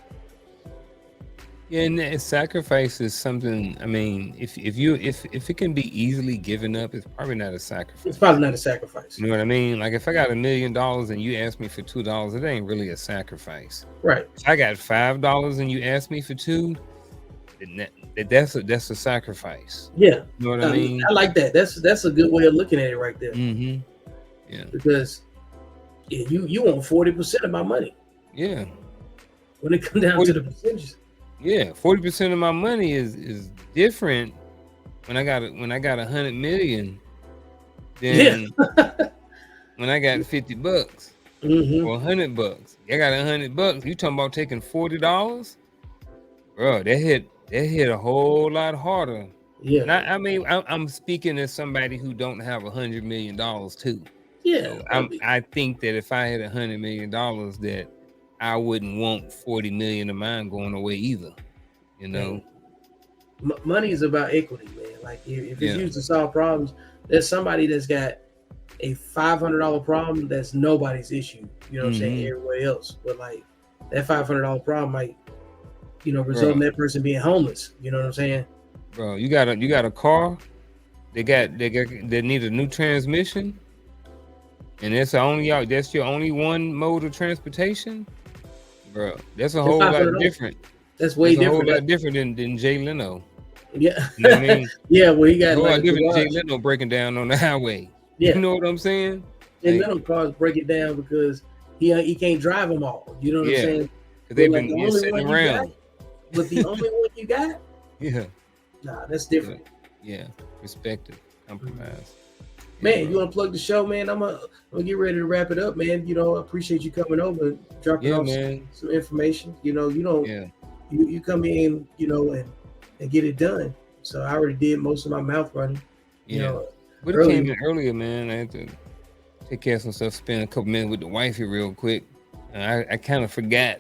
Yeah, and that sacrifice is something. I mean, if it can be easily given up, it's probably not a It's sacrifice. probably not a sacrifice. You know what I mean? Like if I got $1 million and you ask me for $2, it ain't really a sacrifice. Right. If I got $5 and you ask me for two, then that's a sacrifice. Yeah. You know what I mean? I like that. That's a good way of looking at it right there. Mm-hmm. Yeah. Because yeah, you want 40% of my money. Yeah. when it comes down 40, to the percentages. yeah, 40% of my money is different when I got 100 million Yeah. than when I got $50 Mm-hmm. or $100. I got $100. You talking about taking $40, bro? That hit a whole lot harder. Yeah. And I mean, I'm speaking as somebody who don't have $100 million too. Yeah. So I mean, I think that if I had $100 million, that I wouldn't want 40 million of mine going away either. You know? hey, money is about equity, man. Like if it's Yeah. used to solve problems, there's somebody that's got a $500 problem that's nobody's issue. You know what I'm saying? Mm-hmm. Everywhere else, but like that $500 problem might, result Bro, in that person being homeless. You know what I'm saying? bro, you got a car. They need a new transmission, and that's your only one mode of transportation, bro. That's a That whole lot $500, different. that's way That's a whole different. lot different than Jay Leno. Yeah, You know what I mean? yeah. Well, he It's a got whole like lot a different than Jay garage. Leno breaking down on the highway. You Yeah, know what I'm saying? and Like, little cars break it down because he can't drive them all. You know what I'm yeah, saying? because But they've like been the just only sitting one you got, around. but the only one you got, Yeah, nah, that's yeah, different. yeah. Perspective, compromise. Yeah, Man, you bro. want to plug the show, man? I'm gonna get ready to wrap it up, man. I appreciate you coming over, and dropping Yeah, off man. some information. You don't Yeah, you come in, and get it done. So I already did most of my mouth running, you yeah. know, Would have came earlier. in earlier, man. I had to take care of some stuff. Spend a couple minutes with the wifey real quick. I kind of forgot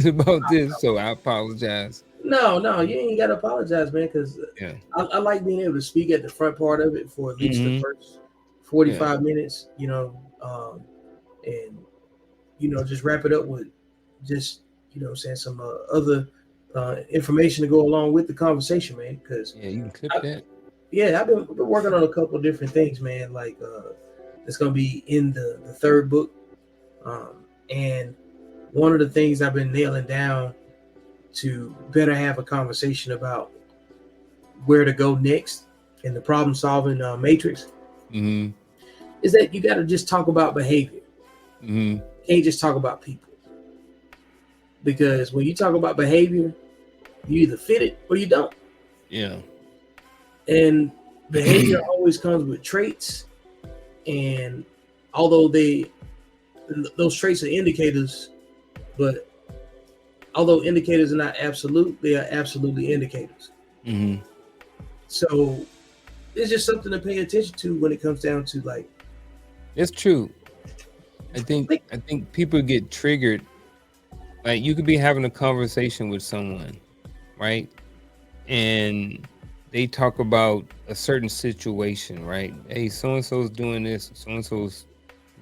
about this, so I apologize. No, you ain't gotta apologize, man, because Yeah. I like being able to speak at the front part of it for at least the Mm-hmm. first Yeah. 45 minutes, and just wrap it up with just saying some other information to go along with the conversation, man. Because Yeah. You can clip that. yeah, I've been working on a couple of different things, man. Like it's gonna be in the third book, and one of the things I've been nailing down to better have a conversation about where to go next in the problem solving matrix Mm-hmm. is that you got to just talk about behavior. Mm-hmm. You can't just talk about people, because when you talk about behavior, you either fit it or you don't. Yeah. And behavior always comes with traits, and although those traits are indicators, but although indicators are not absolute, they are absolutely indicators. Mm-hmm. So it's just something to pay attention to when it comes down to like. It's true. I think people get triggered. Like, you could be having a conversation with someone, right? And they talk about a certain situation, right? Hey, so and so's doing this. So and so's,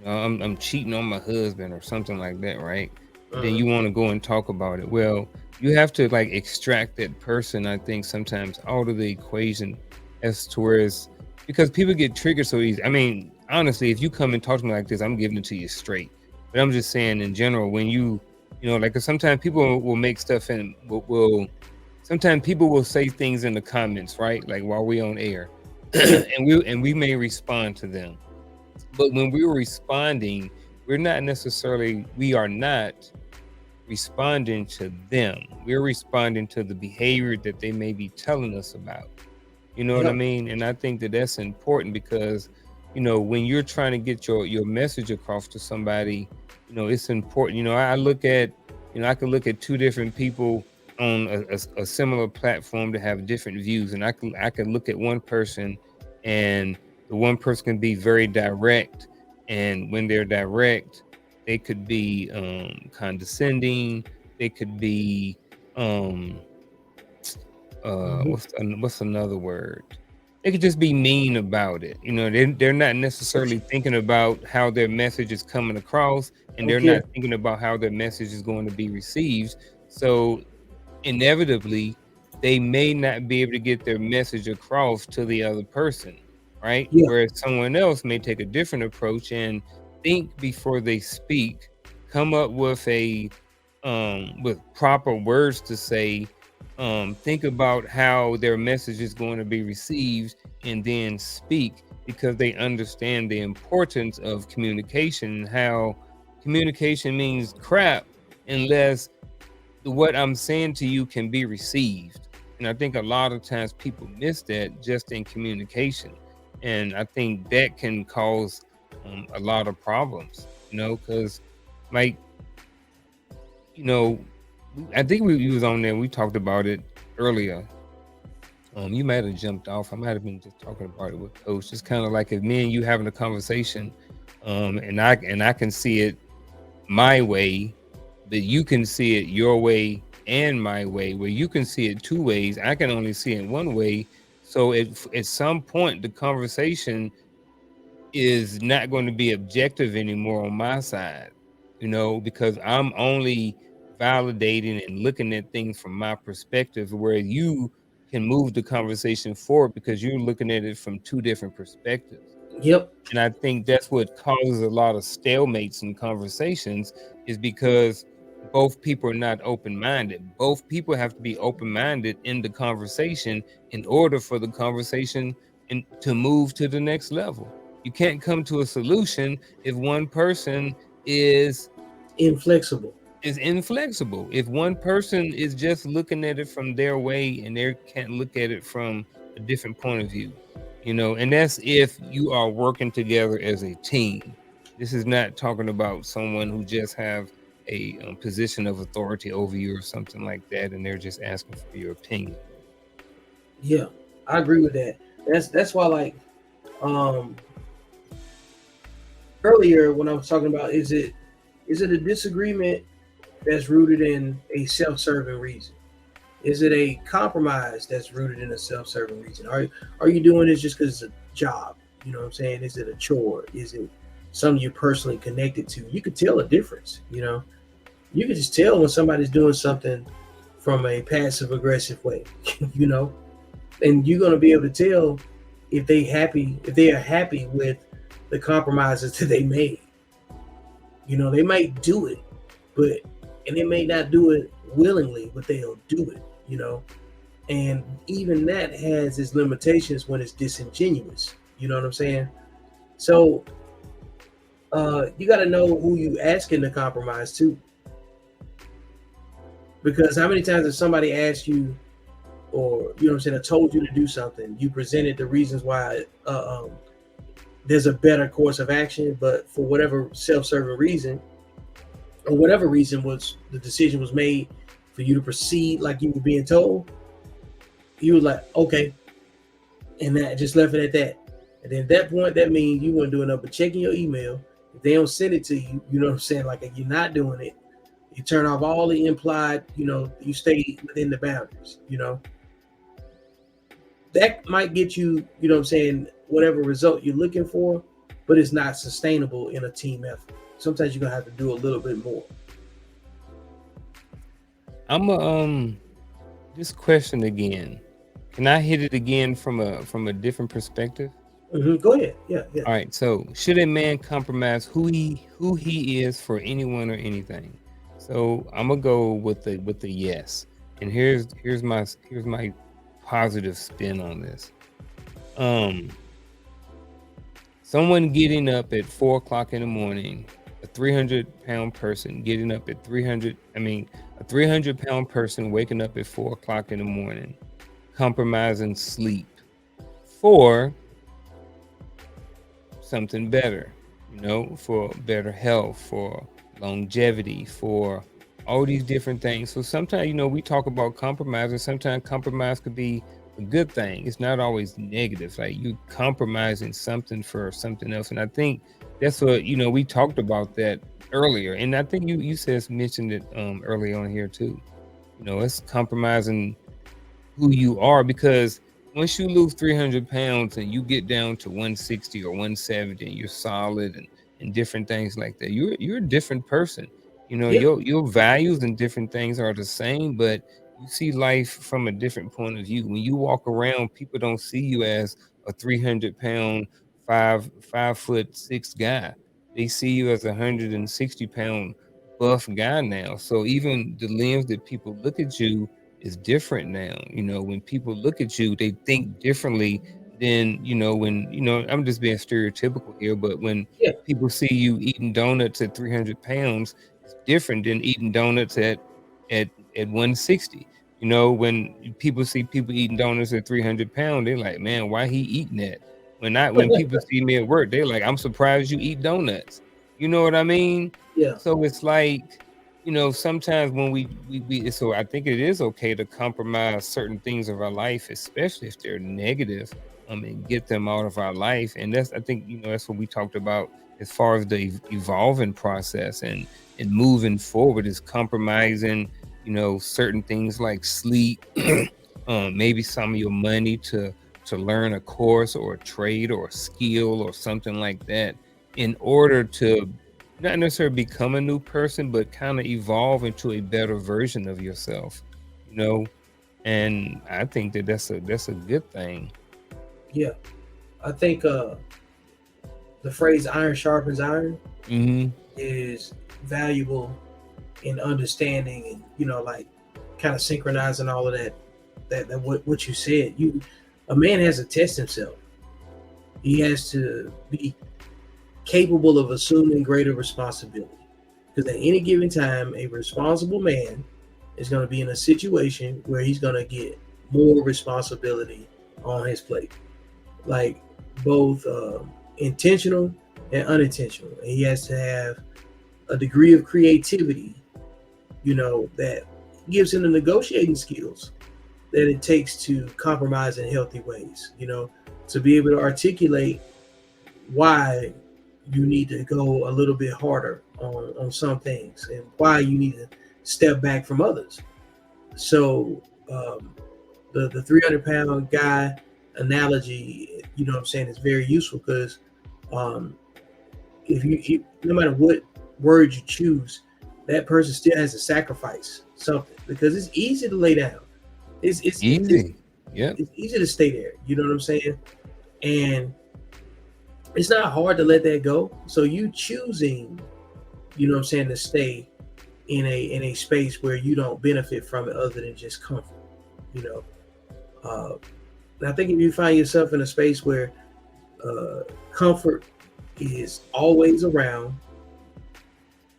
I'm cheating on my husband or something like that, right? And then you want to go and talk about it. Well, you have to like extract that person, I think, sometimes out of the equation, as to where it's, because people get triggered so easy. I mean, honestly, if you come and talk to me like this, I'm giving it to you straight. But I'm just saying in general, when like, 'cause sometimes people will make stuff and sometimes people will say things in the comments, right? Like while we're on air, Yeah, and we may respond to them. But when we're responding, we are not responding to them. We're responding to the behavior that they may be telling us about. You know what I yeah, mean? And I think that that's important because, when you're trying to get your message across to somebody, it's important. I can look at two different people on a similar platform to have different views. And I can look at one person, and the one person can be very direct. And when they're direct, they could be condescending. They could be what's another word? They could just be mean about it. They're not necessarily thinking about how their message is coming across, and they're okay, not thinking about how their message is going to be received. So inevitably, they may not be able to get their message across to the other person, right? yeah, Whereas someone else may take a different approach and think before they speak, come up with proper words to say, think about how their message is going to be received, and then speak, because they understand the importance of communication and how communication means crap unless what I'm saying to you can be received. And I think a lot of times people miss that just in communication. And I think that can cause a lot of problems, because like, you know, I think we was on there. We talked about it earlier. You might have jumped off. I might have been just talking about it with Coach. It's kind of like if me and you having a conversation, and I can see it my way, but you can see it your way and my way. Where you can see it two ways, I can only see it one way. So at some point, the conversation is not going to be objective anymore on my side, because I'm only validating and looking at things from my perspective, where you can move the conversation forward because you're looking at it from two different perspectives. Yep. And I think that's what causes a lot of stalemates in conversations, is because both people are not open-minded. Both people have to be open-minded in the conversation in order for the conversation to move to the next level. You can't come to a solution if one person is Inflexible. inflexible. If one person is just looking at it from their way and they can't look at it from a different point of view, and that's if you are working together as a team. This is not talking about someone who just have a position of authority over you or something like that, and they're just asking for your opinion. Yeah, I agree with that. That's why, like, um earlier when I was talking about, is it a disagreement that's rooted in a self-serving reason? Is it a compromise that's rooted in a self-serving reason? Are you doing this just because it's a job? You know what I'm saying? Is it a chore? Is it something you're personally connected to? You could tell a difference. You could just tell when somebody's doing something from a passive aggressive way. you know, and you're gonna be able to tell if they are happy with the compromises that they made. They might do it, but and they may not do it willingly, but they'll do it. And even that has its limitations when it's disingenuous. You know what I'm saying? So you got to know who you asking to compromise to, because how many times has somebody asked you, or you know what I'm saying, I told you to do something, you presented the reasons why there's a better course of action, but for whatever self-serving reason, or whatever reason was the decision was made for you to proceed like you were being told, you were like, okay, and that just left it at that. And then at that point, that means you weren't doing nothing but checking your email. If they don't send it to you, you know what I'm saying? Like, if you're not doing it, you turn off all the implied, you stay within the boundaries. That might get you, you know what I'm saying, whatever result you're looking for, but it's not sustainable in a team effort. Sometimes you're gonna have to do a little bit more. I'm this question again. Can I hit it again from a different perspective? Go ahead. Yeah, yeah. All right. So, should a man compromise who he is for anyone or anything? So, I'm gonna go with the yes. And here's my positive spin on this. Um, Someone getting up at 4 o'clock in the morning, a 300-pound person getting up at 300. I mean, a 300-pound person waking up at 4 o'clock in the morning, compromising sleep for something better, for better health, for longevity, for all these different things. So sometimes, we talk about compromise, and sometimes compromise could be a good thing. It's not always negative. Like, you compromising something for something else. And I think that's what, we talked about that earlier. And I think you mentioned it early on here too. It's compromising who you are, because once you lose 300 pounds and you get down to 160 or 170 and you're solid and different things like that, you're a different person. Yep. Your values and different things are the same, but you see life from a different point of view. When you walk around, people don't see you as a 300-pound, 5'6" guy. They see you as a 160-pound buff guy now. So even the lens that people look at you is different now. When people look at you, they think differently than, when, I'm just being stereotypical here, but when Yeah. people see you eating donuts at 300 pounds, it's different than eating donuts at at 160. You know, when people see people eating donuts at 300 pounds, they're like, man, why he eating that? When people see me at work, they're like, I'm surprised you eat donuts. You know what I mean? Yeah, So it's like, you know, sometimes when we so I think it is okay to compromise certain things of our life, especially if they're negative, and get them out of our life. And that's, I think, you know, that's what we talked about as far as the evolving process and moving forward, is compromising, you know, certain things like sleep, maybe some of your money to learn a course or a trade or a skill or something like that, in order to not necessarily become a new person, but kind of evolve into a better version of yourself, you know. And I think that that's a good thing. yeah. I think the phrase "iron sharpens iron" Hmm. is valuable in understanding, and like kind of synchronizing all of that. That what you said. A man has to test himself. He has to be capable of assuming greater responsibility. Because at any given time, a responsible man is going to be in a situation where he's going to get more responsibility on his plate, like both intentional and unintentional. And he has to have a degree of creativity, that gives him the negotiating skills that it takes to compromise in healthy ways, to be able to articulate why you need to go a little bit harder on some things and why you need to step back from others. So the 300-pound guy analogy, what I'm saying, is very useful because um, if no matter what word you choose, that person still has to sacrifice something because it's easy to lay down. It's Easy. Yep. it's easy to stay there. You know what I'm saying? And it's not hard to let that go. So you choosing, what I'm saying, to stay in a space where you don't benefit from it other than just comfort. You know, I think if you find yourself in a space where comfort is always around,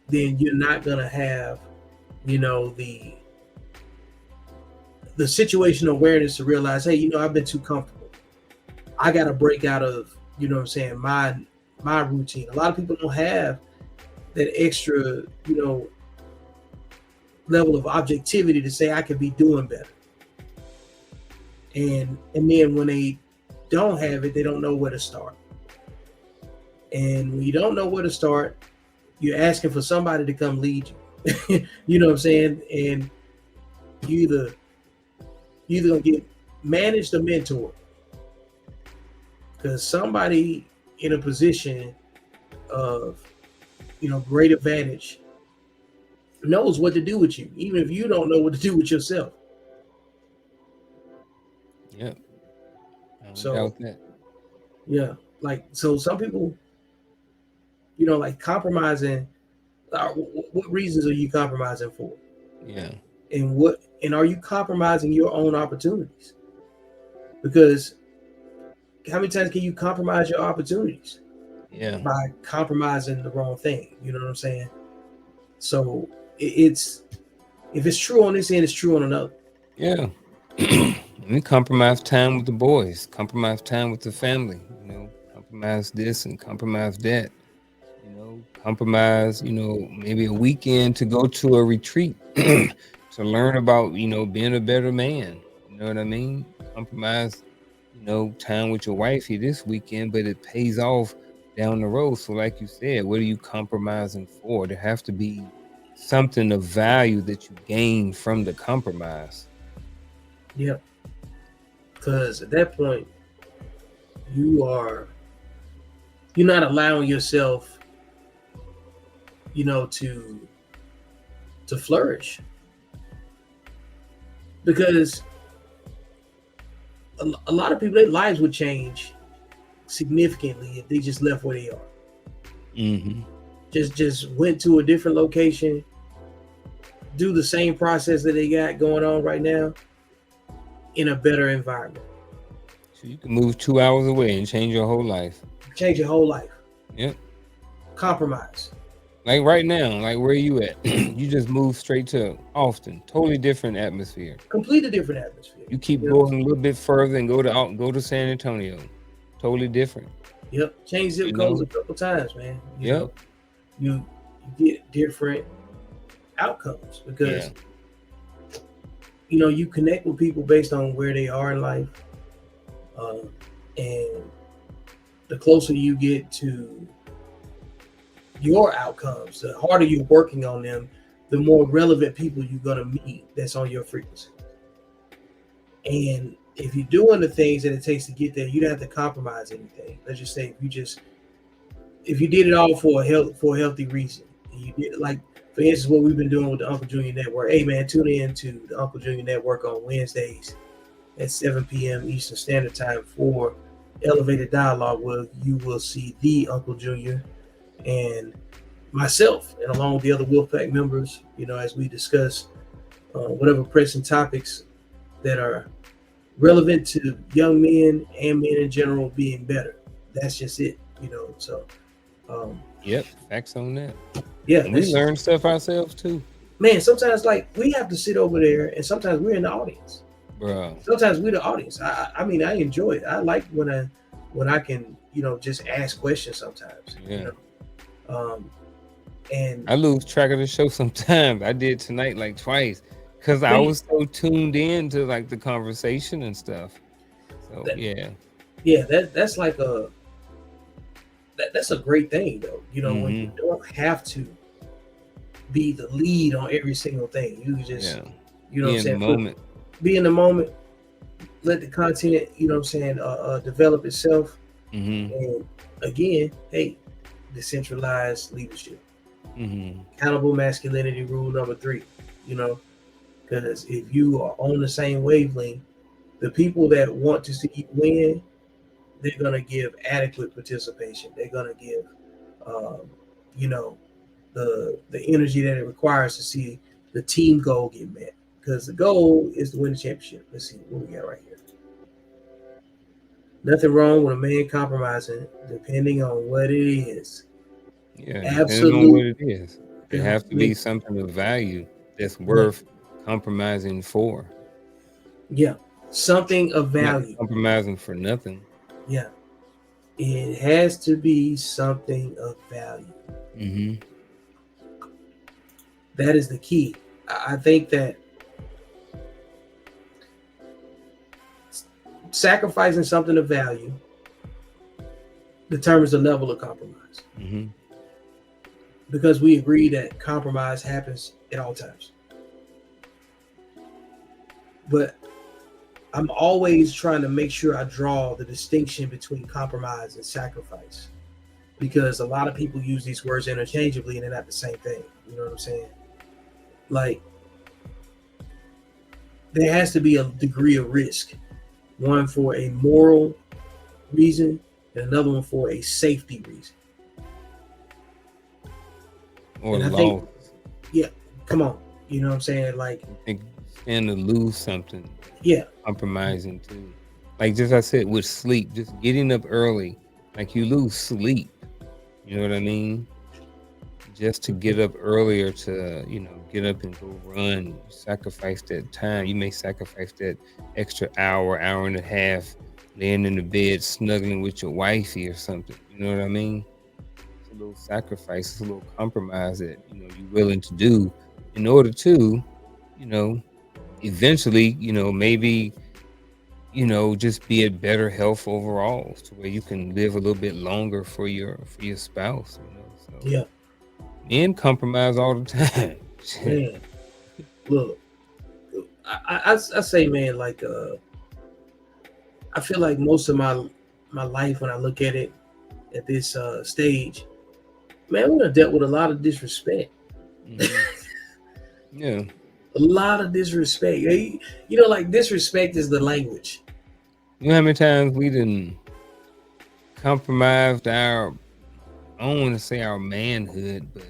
then you're not gonna have, the situational awareness to realize, hey, I've been too comfortable. I got to break out of, what I'm saying, my routine. A lot of people don't have that extra, level of objectivity to say I could be doing better. And then when they don't have it, they don't know where to start. And when you don't know where to start, you're asking for somebody to come lead you. You know what I'm saying? And you either gonna get managed or mentored, because somebody in a position of great advantage knows what to do with you, even if you don't know what to do with yourself. Yep. I don't So doubt that. yeah, like so some people, like compromising. What reasons are you compromising for? Yeah. And are you compromising your own opportunities? Because how many times can you compromise your opportunities Yeah. by compromising the wrong thing? You know what I'm saying? So it's if it's true on this end, it's true on another. Yeah. We compromise time with the boys, compromise time with the family, you know, compromise this and compromise that, you know, compromise, you know, maybe a weekend to go to a retreat to learn about, you know, being a better man. You know what I mean? Compromise, you know, time with your wifey this weekend, but it pays off down the road. So, like you said, what are you compromising for? There have to be something of value that you gain from the compromise. Yeah, because at that point, you are you're not allowing yourself, to flourish, because a lot of people, their lives would change significantly if they just left where they are. Hmm. Just went to a different location, do the same process that they got going on right now in a better environment. So you can move 2 hours away and change your whole life. Change your whole life. Yep. Compromise. Like right now, like where you at? You just move straight to Austin. Totally different atmosphere. Completely different atmosphere. You keep You know? going a little bit further and go to San Antonio. Totally different. Yep. Change zip You codes a know? couple times, man. You Yep. know, you get different outcomes Yeah. because you connect with people based on where they are in life, and the closer you get to your outcomes, the harder you're working on them, the more relevant people you're gonna meet that's on your frequency. And if you're doing the things that it takes to get there, you don't have to compromise anything. Let's just say if you did it all for a healthy reason, and you did like for instance what we've been doing with the Uncle Junior Network. Hey man, tune in to the Uncle Junior Network on Wednesdays at 7 p.m. Eastern Standard Time for Elevated Dialogue, where you will see the Uncle Junior and myself, and along with the other Wolfpack members, as we discuss whatever pressing topics that are relevant to young men and men in general being better. That's just it. So, Yep. Facts on that. yeah, And we learn stuff ourselves too. Man, sometimes like we have to sit over there, and sometimes we're in the audience. Bro. Sometimes we're the audience. I mean, I enjoy it. I like when I can, just ask questions sometimes. Yeah. And I lose track of the show sometimes. I did tonight like twice because I was so tuned in to like the conversation and stuff. So yeah, that's like that's a great thing though. When you don't have to be the lead on every single thing. You just be in the moment. Be in the moment. Let the content, develop itself. And again, hey, decentralized leadership. Accountable masculinity rule number 3. Because if you are on the same wavelength, the people that want to see you win, they're gonna give adequate participation. They're gonna give, the energy that it requires to see the team goal get met. Because the goal is to win the championship. Let's see what we got right here. Nothing wrong with a man compromising, depending on what it is. Yeah, absolutely. On what it is. It has to be something of value that's worth compromising for. Yeah, something of value. Not compromising for nothing. Yeah, it has to be something of value. That is the key. I think that sacrificing something of value determines the level of compromise. Because we agree that compromise happens at all times. But I'm always trying to make sure I draw the distinction between compromise and sacrifice, because a lot of people use these words interchangeably and they're not the same thing. You know what I'm saying? Like, there has to be a degree of risk, one for a moral reason and another one for a safety reason. Or loss. Yeah, come on. You know what I'm saying? Like, stand to lose something. Yeah. Compromising too. Like just I said with sleep, just getting up early, like you lose sleep. You know what I mean? Just to get up earlier to, get up and go run, sacrifice that time. You may sacrifice that extra hour and a half laying in the bed snuggling with your wifey or something. You know what I mean? It's a little sacrifice, it's a little compromise that, you're willing to do in order to, eventually, maybe, just be at better health overall to where you can live a little bit longer for your spouse. So yeah. Men compromise all the time. Man, look, I say, man, like I feel like most of my life, when I look at it at this stage, man, we done dealt with a lot of disrespect. Yeah, a lot of disrespect. Like disrespect is the language. You know how many times we done compromised I don't want to say our manhood, but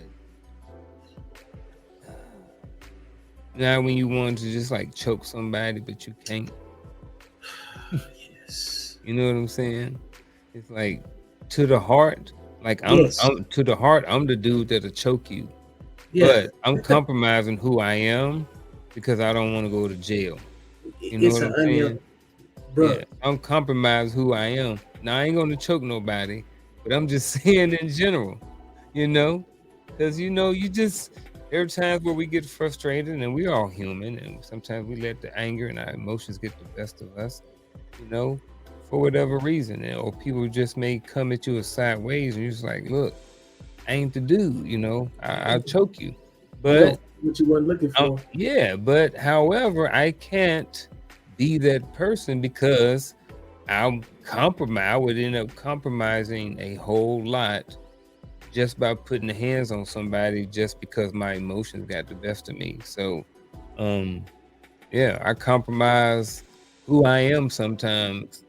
now when you want to just like choke somebody, but you can't. Yes. You know what I'm saying? It's like to the heart, Like Yes. I'm to the heart, I'm the dude that'll choke you, Yeah. but I'm compromising who I am because I don't want to go to jail. You know It's what an I'm onion, saying? Yeah, bruh. I'm compromised who I am. Now I ain't gonna choke nobody, but I'm just saying in general, you know, because you just there are times where we get frustrated, and we're all human, and sometimes we let the anger and our emotions get the best of us, you know, for whatever reason, or people just may come at you a sideways, and you're just like, look, I ain't the dude, I'll choke you, You but don't what you weren't looking for. yeah, but however, I can't be that person because I would end up compromising a whole lot just by putting the hands on somebody just because my emotions got the best of me. So, um, yeah, I compromise who I am sometimes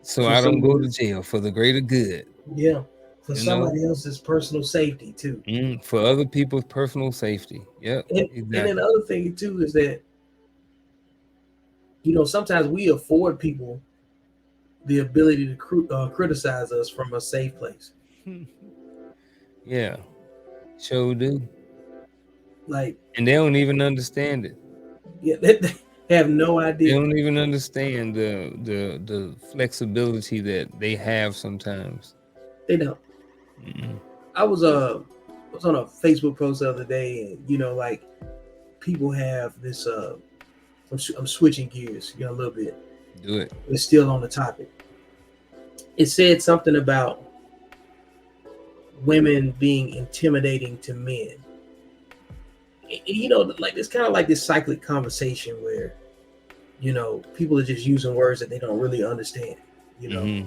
so For I don't go somebody to else. jail for the greater good, Yeah. For you know, somebody else's personal safety too. for other people's personal safety. Yep, And then the exactly. other thing too is that, sometimes we afford people the ability to criticize us from a safe place. Yeah, sure do. Like, And they don't even understand it. yeah, they have no They idea. don't even understand the flexibility that they have sometimes. They don't. Mm-mm. I was on a Facebook post the other day, and like people have this. I'm switching gears, a little bit. Do it. It's still on the topic. It said something about women being intimidating to men. Like it's kind of like this cyclic conversation where people are just using words that they don't really understand. You know, Hmm.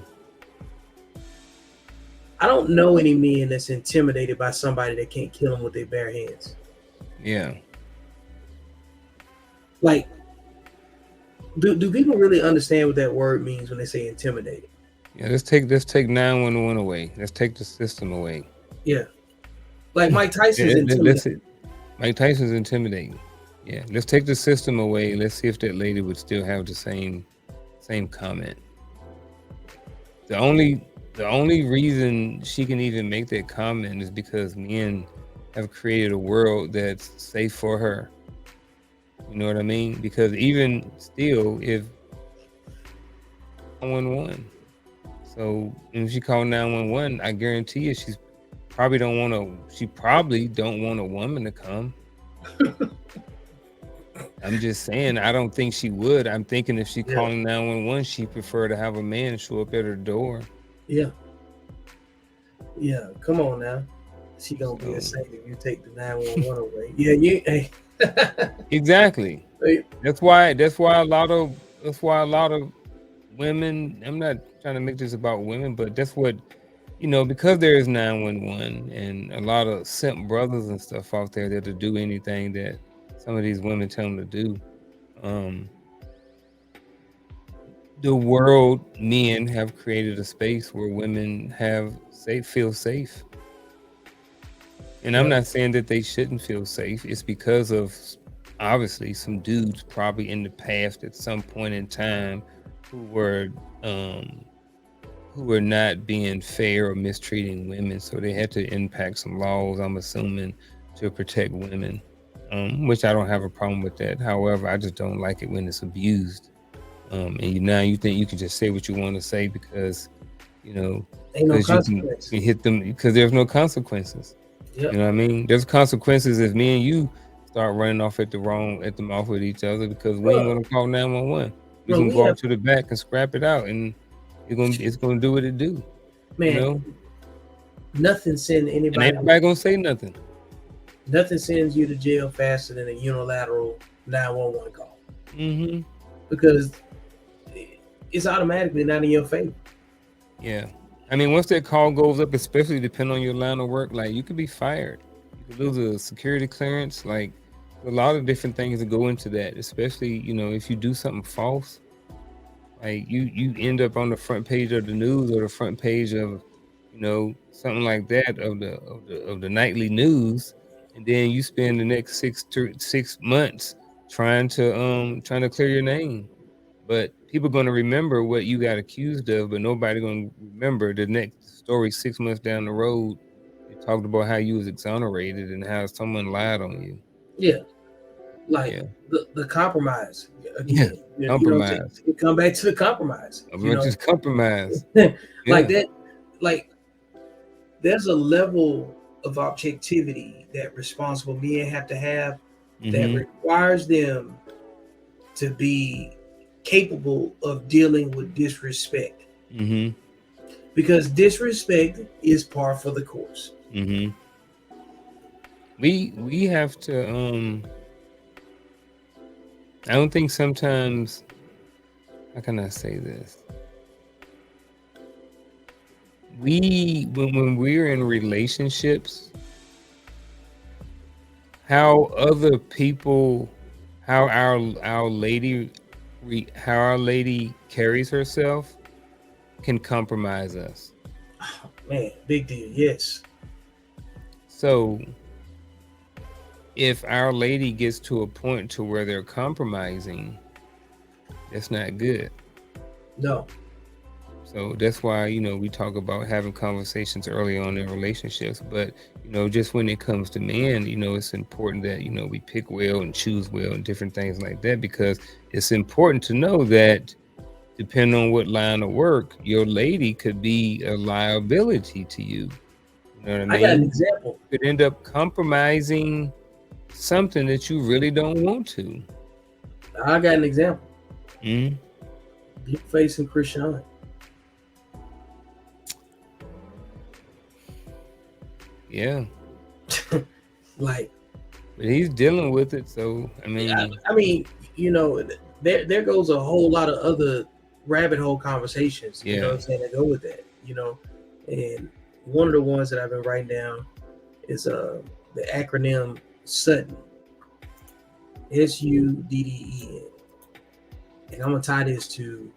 I don't know any men that's intimidated by somebody that can't kill them with their bare hands. Yeah. Like, do people really understand what that word means when they say intimidated? Yeah. Let's take 911 away. Let's take the system away. Yeah, like Mike Tyson's intimidating. Let's Mike Tyson's intimidating. Yeah. Let's take the system away. Let's see if that lady would still have the same comment. The only reason she can even make that comment is because men have created a world that's safe for her. You know what I mean? Because even still, if 911, so if she called 911, I guarantee you she probably don't want a woman to come. I'm just saying, I don't think she would. I'm thinking if she Yeah, calling 911, she prefer to have a man show up at her door. yeah, yeah. Come on now, she gonna be a So saint if you take the 911 away. Yeah, you. Hey, exactly. hey, That's why a lot of women, I'm not trying to make this about women, but that's what, because there is 911 and a lot of simp brothers and stuff out there that'll do anything that some of these women tell them to do. Um, the world men have created a space where women feel safe. And I'm yeah, not saying that they shouldn't feel safe. It's because of obviously some dudes probably in the past at some point in time who were um who were not being fair or mistreating women. So they had to impact some laws, I'm assuming, to protect women. Which I don't have a problem with that. However, I just don't like it when it's abused. And now you think you can just say what you want to say because, you know, ain't no because you can, consequence. can hit them because there's no consequences. You Yep. know what I mean? There's consequences if me and you start running off at the mouth with each other because we ain't Bro, gonna call 911. We bro, can we go have out to the back and scrap it out, and it's gonna do what it do. You man. know, Nothing send and ain't anybody. nobody gonna say nothing. Nothing sends you to jail faster than a unilateral 911 call Hmm. because it's automatically not in your favor. Yeah. I mean, once that call goes up, especially depending on your line of work, like you could be fired. You could lose a security clearance. Like a lot of different things that go into that, especially, if you do something false, like you end up on the front page of the news or the front page of, something like that of the nightly news, and then you spend the next 6 months trying to clear your name. but people going to remember what you got accused of, but nobody going to remember the next story 6 months down the road. They talked about how you was exonerated and how someone lied on you. Yeah, like Yeah, the compromise yeah, again. You know what I'm saying? compromise. We come back to the compromise. I'm just compromise. Like Yeah. that. Like there's a level of objectivity that responsible men have to have that Mm-hmm. requires them to be capable of dealing with disrespect, Mm-hmm. because disrespect is par for the course. Mm-hmm. We have to I don't think sometimes, how can I say this? When we're in relationships, how other people, how our lady how our lady carries herself can compromise us. Oh, man, big deal. Yes. So if our lady gets to a point to where they're compromising, that's not good. No. So that's why, we talk about having conversations early on in relationships. But, just when it comes to men, it's important that, we pick well and choose well and different things like that, because it's important to know that depending on what line of work, your lady could be a liability to you. You know what I I got an mean? example. You could end up compromising something that you really don't want to. I got an example. Mm-hmm. Blueface and Krishan. Yeah. Like, but he's dealing with it, so I mean, there goes a whole lot of other rabbit hole conversations. Yeah. You know what I'm saying, that go with that. And one of the ones that I've been writing down is the acronym Sudden, SUDDEN, and I'm gonna tie this to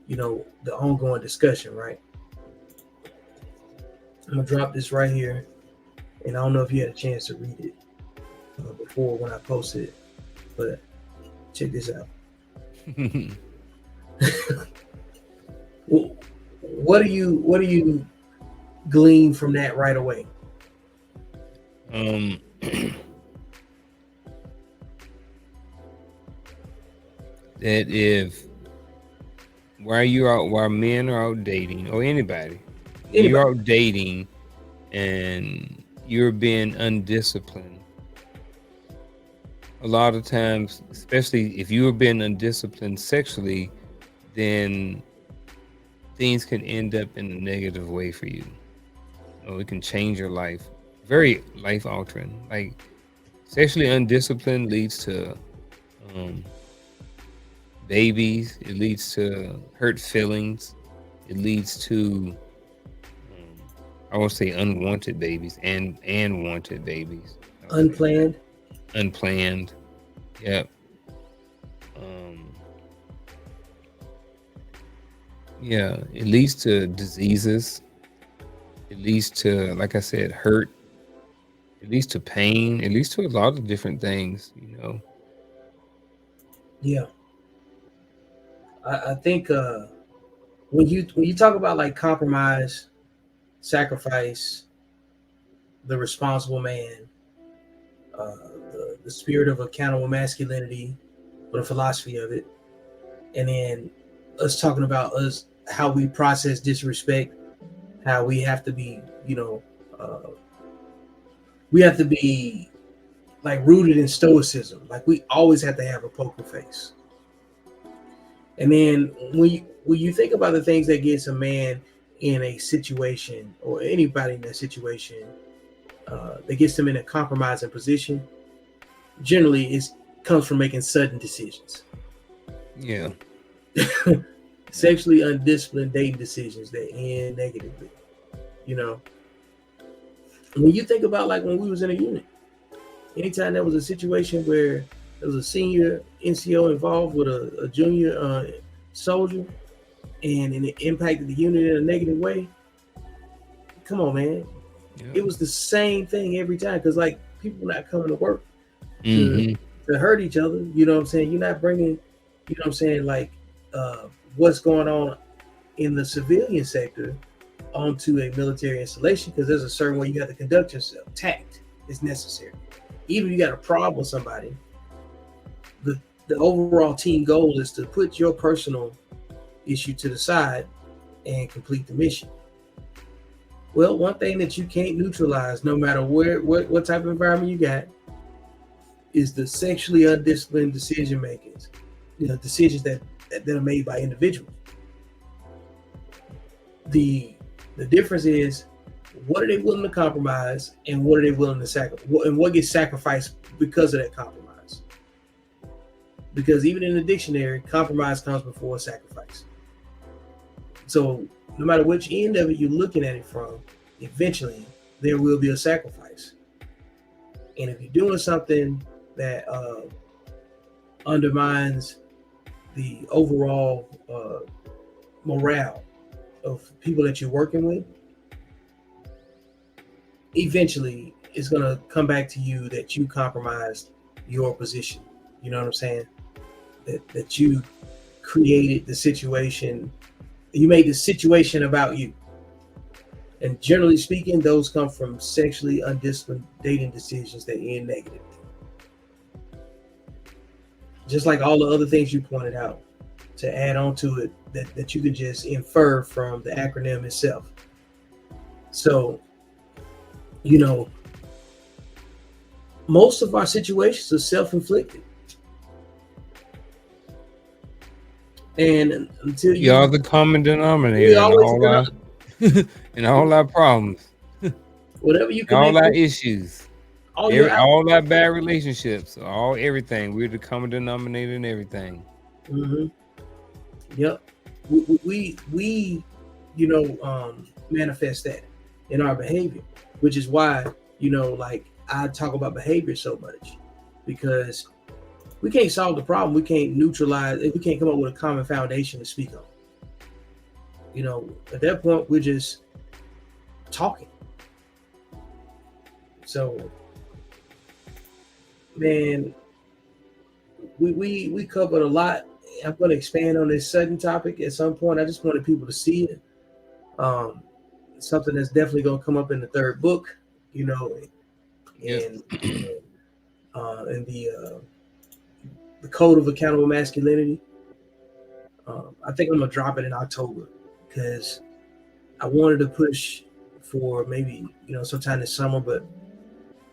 the ongoing discussion, right? I'm gonna drop this right here, and I don't know if you had a chance to read it before when I posted it, but check this out. What do you glean from that right away? That if while men are out dating, or anybody, you're out dating and you're being undisciplined, a lot of times, especially if you are being undisciplined sexually, then things can end up in a negative way for you. It can change your life, very life altering. Like, sexually undisciplined leads to babies. It leads to hurt feelings. It leads to I won't say unwanted babies and wanted babies. Unplanned. Yep. Yeah, it leads to diseases. It leads to, like I said, hurt. It leads to pain. It leads to a lot of different things, Yeah. I think when you talk about like compromise, sacrifice, the responsible man, the spirit of accountable masculinity, or the philosophy of it, and then us talking about how we process disrespect, how we have to be, we have to be like rooted in stoicism. Like, we always have to have a poker face. And then when you think about the things that gets a man in a situation, or anybody in that situation, that gets them in a compromising position, generally it comes from making sudden decisions. Yeah. Sexually undisciplined dating decisions that end negatively. When you think about like when we was in a unit, anytime there was a situation where there was a senior NCO involved with a junior soldier, and it impacted the unit in a negative way, come on, man. Yep. It was the same thing every time, because like people not coming to work to hurt each other. You know what I'm saying? You're not bringing, like what's going on in the civilian sector onto a military installation, because there's a certain way you have to conduct yourself. Tact is necessary. Even if you got a problem with somebody, the overall team goal is to put your personal issue to the side and complete the mission. Well, one thing that you can't neutralize, no matter what type of environment you got, is the sexually undisciplined decision makers. Decisions that are made by individuals. The difference is, what are they willing to compromise, and what are they willing to sacrifice, and what gets sacrificed because of that compromise? Because even in the dictionary, compromise comes before sacrifice. So no matter which end of it you're looking at it from, eventually there will be a sacrifice. And if you're doing something that undermines the overall morale of people that you're working with, eventually it's going to come back to you that you compromised your position. You know what I'm saying? That you created the situation, you made the situation about you. And generally speaking, those come from sexually undisciplined dating decisions that end negatively. Just like all the other things you pointed out, to add on to it, that you could just infer from the acronym itself. So, most of our situations are self-inflicted. And until you are the common denominator in all our problems, whatever you all our with, issues, all our bad relationships, everything. We're the common denominator in everything. Mm-hmm. Yep. We manifest that in our behavior, which is why, like I talk about behavior so much, because we can't solve the problem. We can't neutralize it. We can't come up with a common foundation to speak on. At that point, we're just talking. So, man, we covered a lot. I'm going to expand on this sudden topic at some point. I just wanted people to see it. Something that's definitely going to come up in the third book, and the Code of Accountable Masculinity. I think I'm going to drop it in October, because I wanted to push for maybe, sometime this summer, but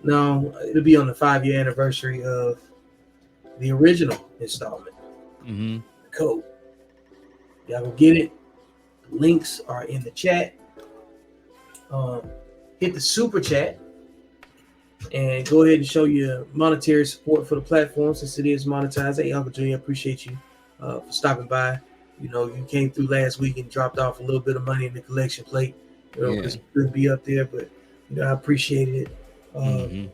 no, it'll be on the 5-year anniversary of the original installment. Mm-hmm. Code. Y'all go get it. The links are in the chat. Hit the super chat and go ahead and show your monetary support for the platform, since it is monetized. Hey, Uncle Junior, appreciate you for stopping by. You came through last week and dropped off a little bit of money in the collection plate, because it couldn't be up there, but I appreciated it.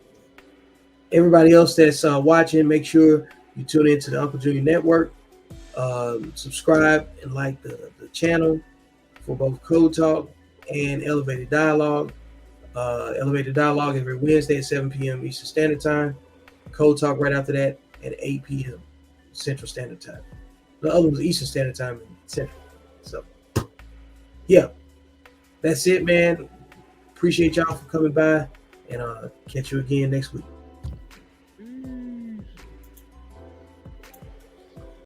Everybody else that's watching, make sure you tune into the Uncle Junior Network. Subscribe and like the channel for both Code Talk and Elevated Dialogue. Elevated Dialogue every Wednesday at 7 p.m. Eastern Standard Time. Code Talk right after that at 8 p.m. Central Standard Time. The other was Eastern Standard Time and Central. So, yeah, that's it, man. Appreciate y'all for coming by, and catch you again next week.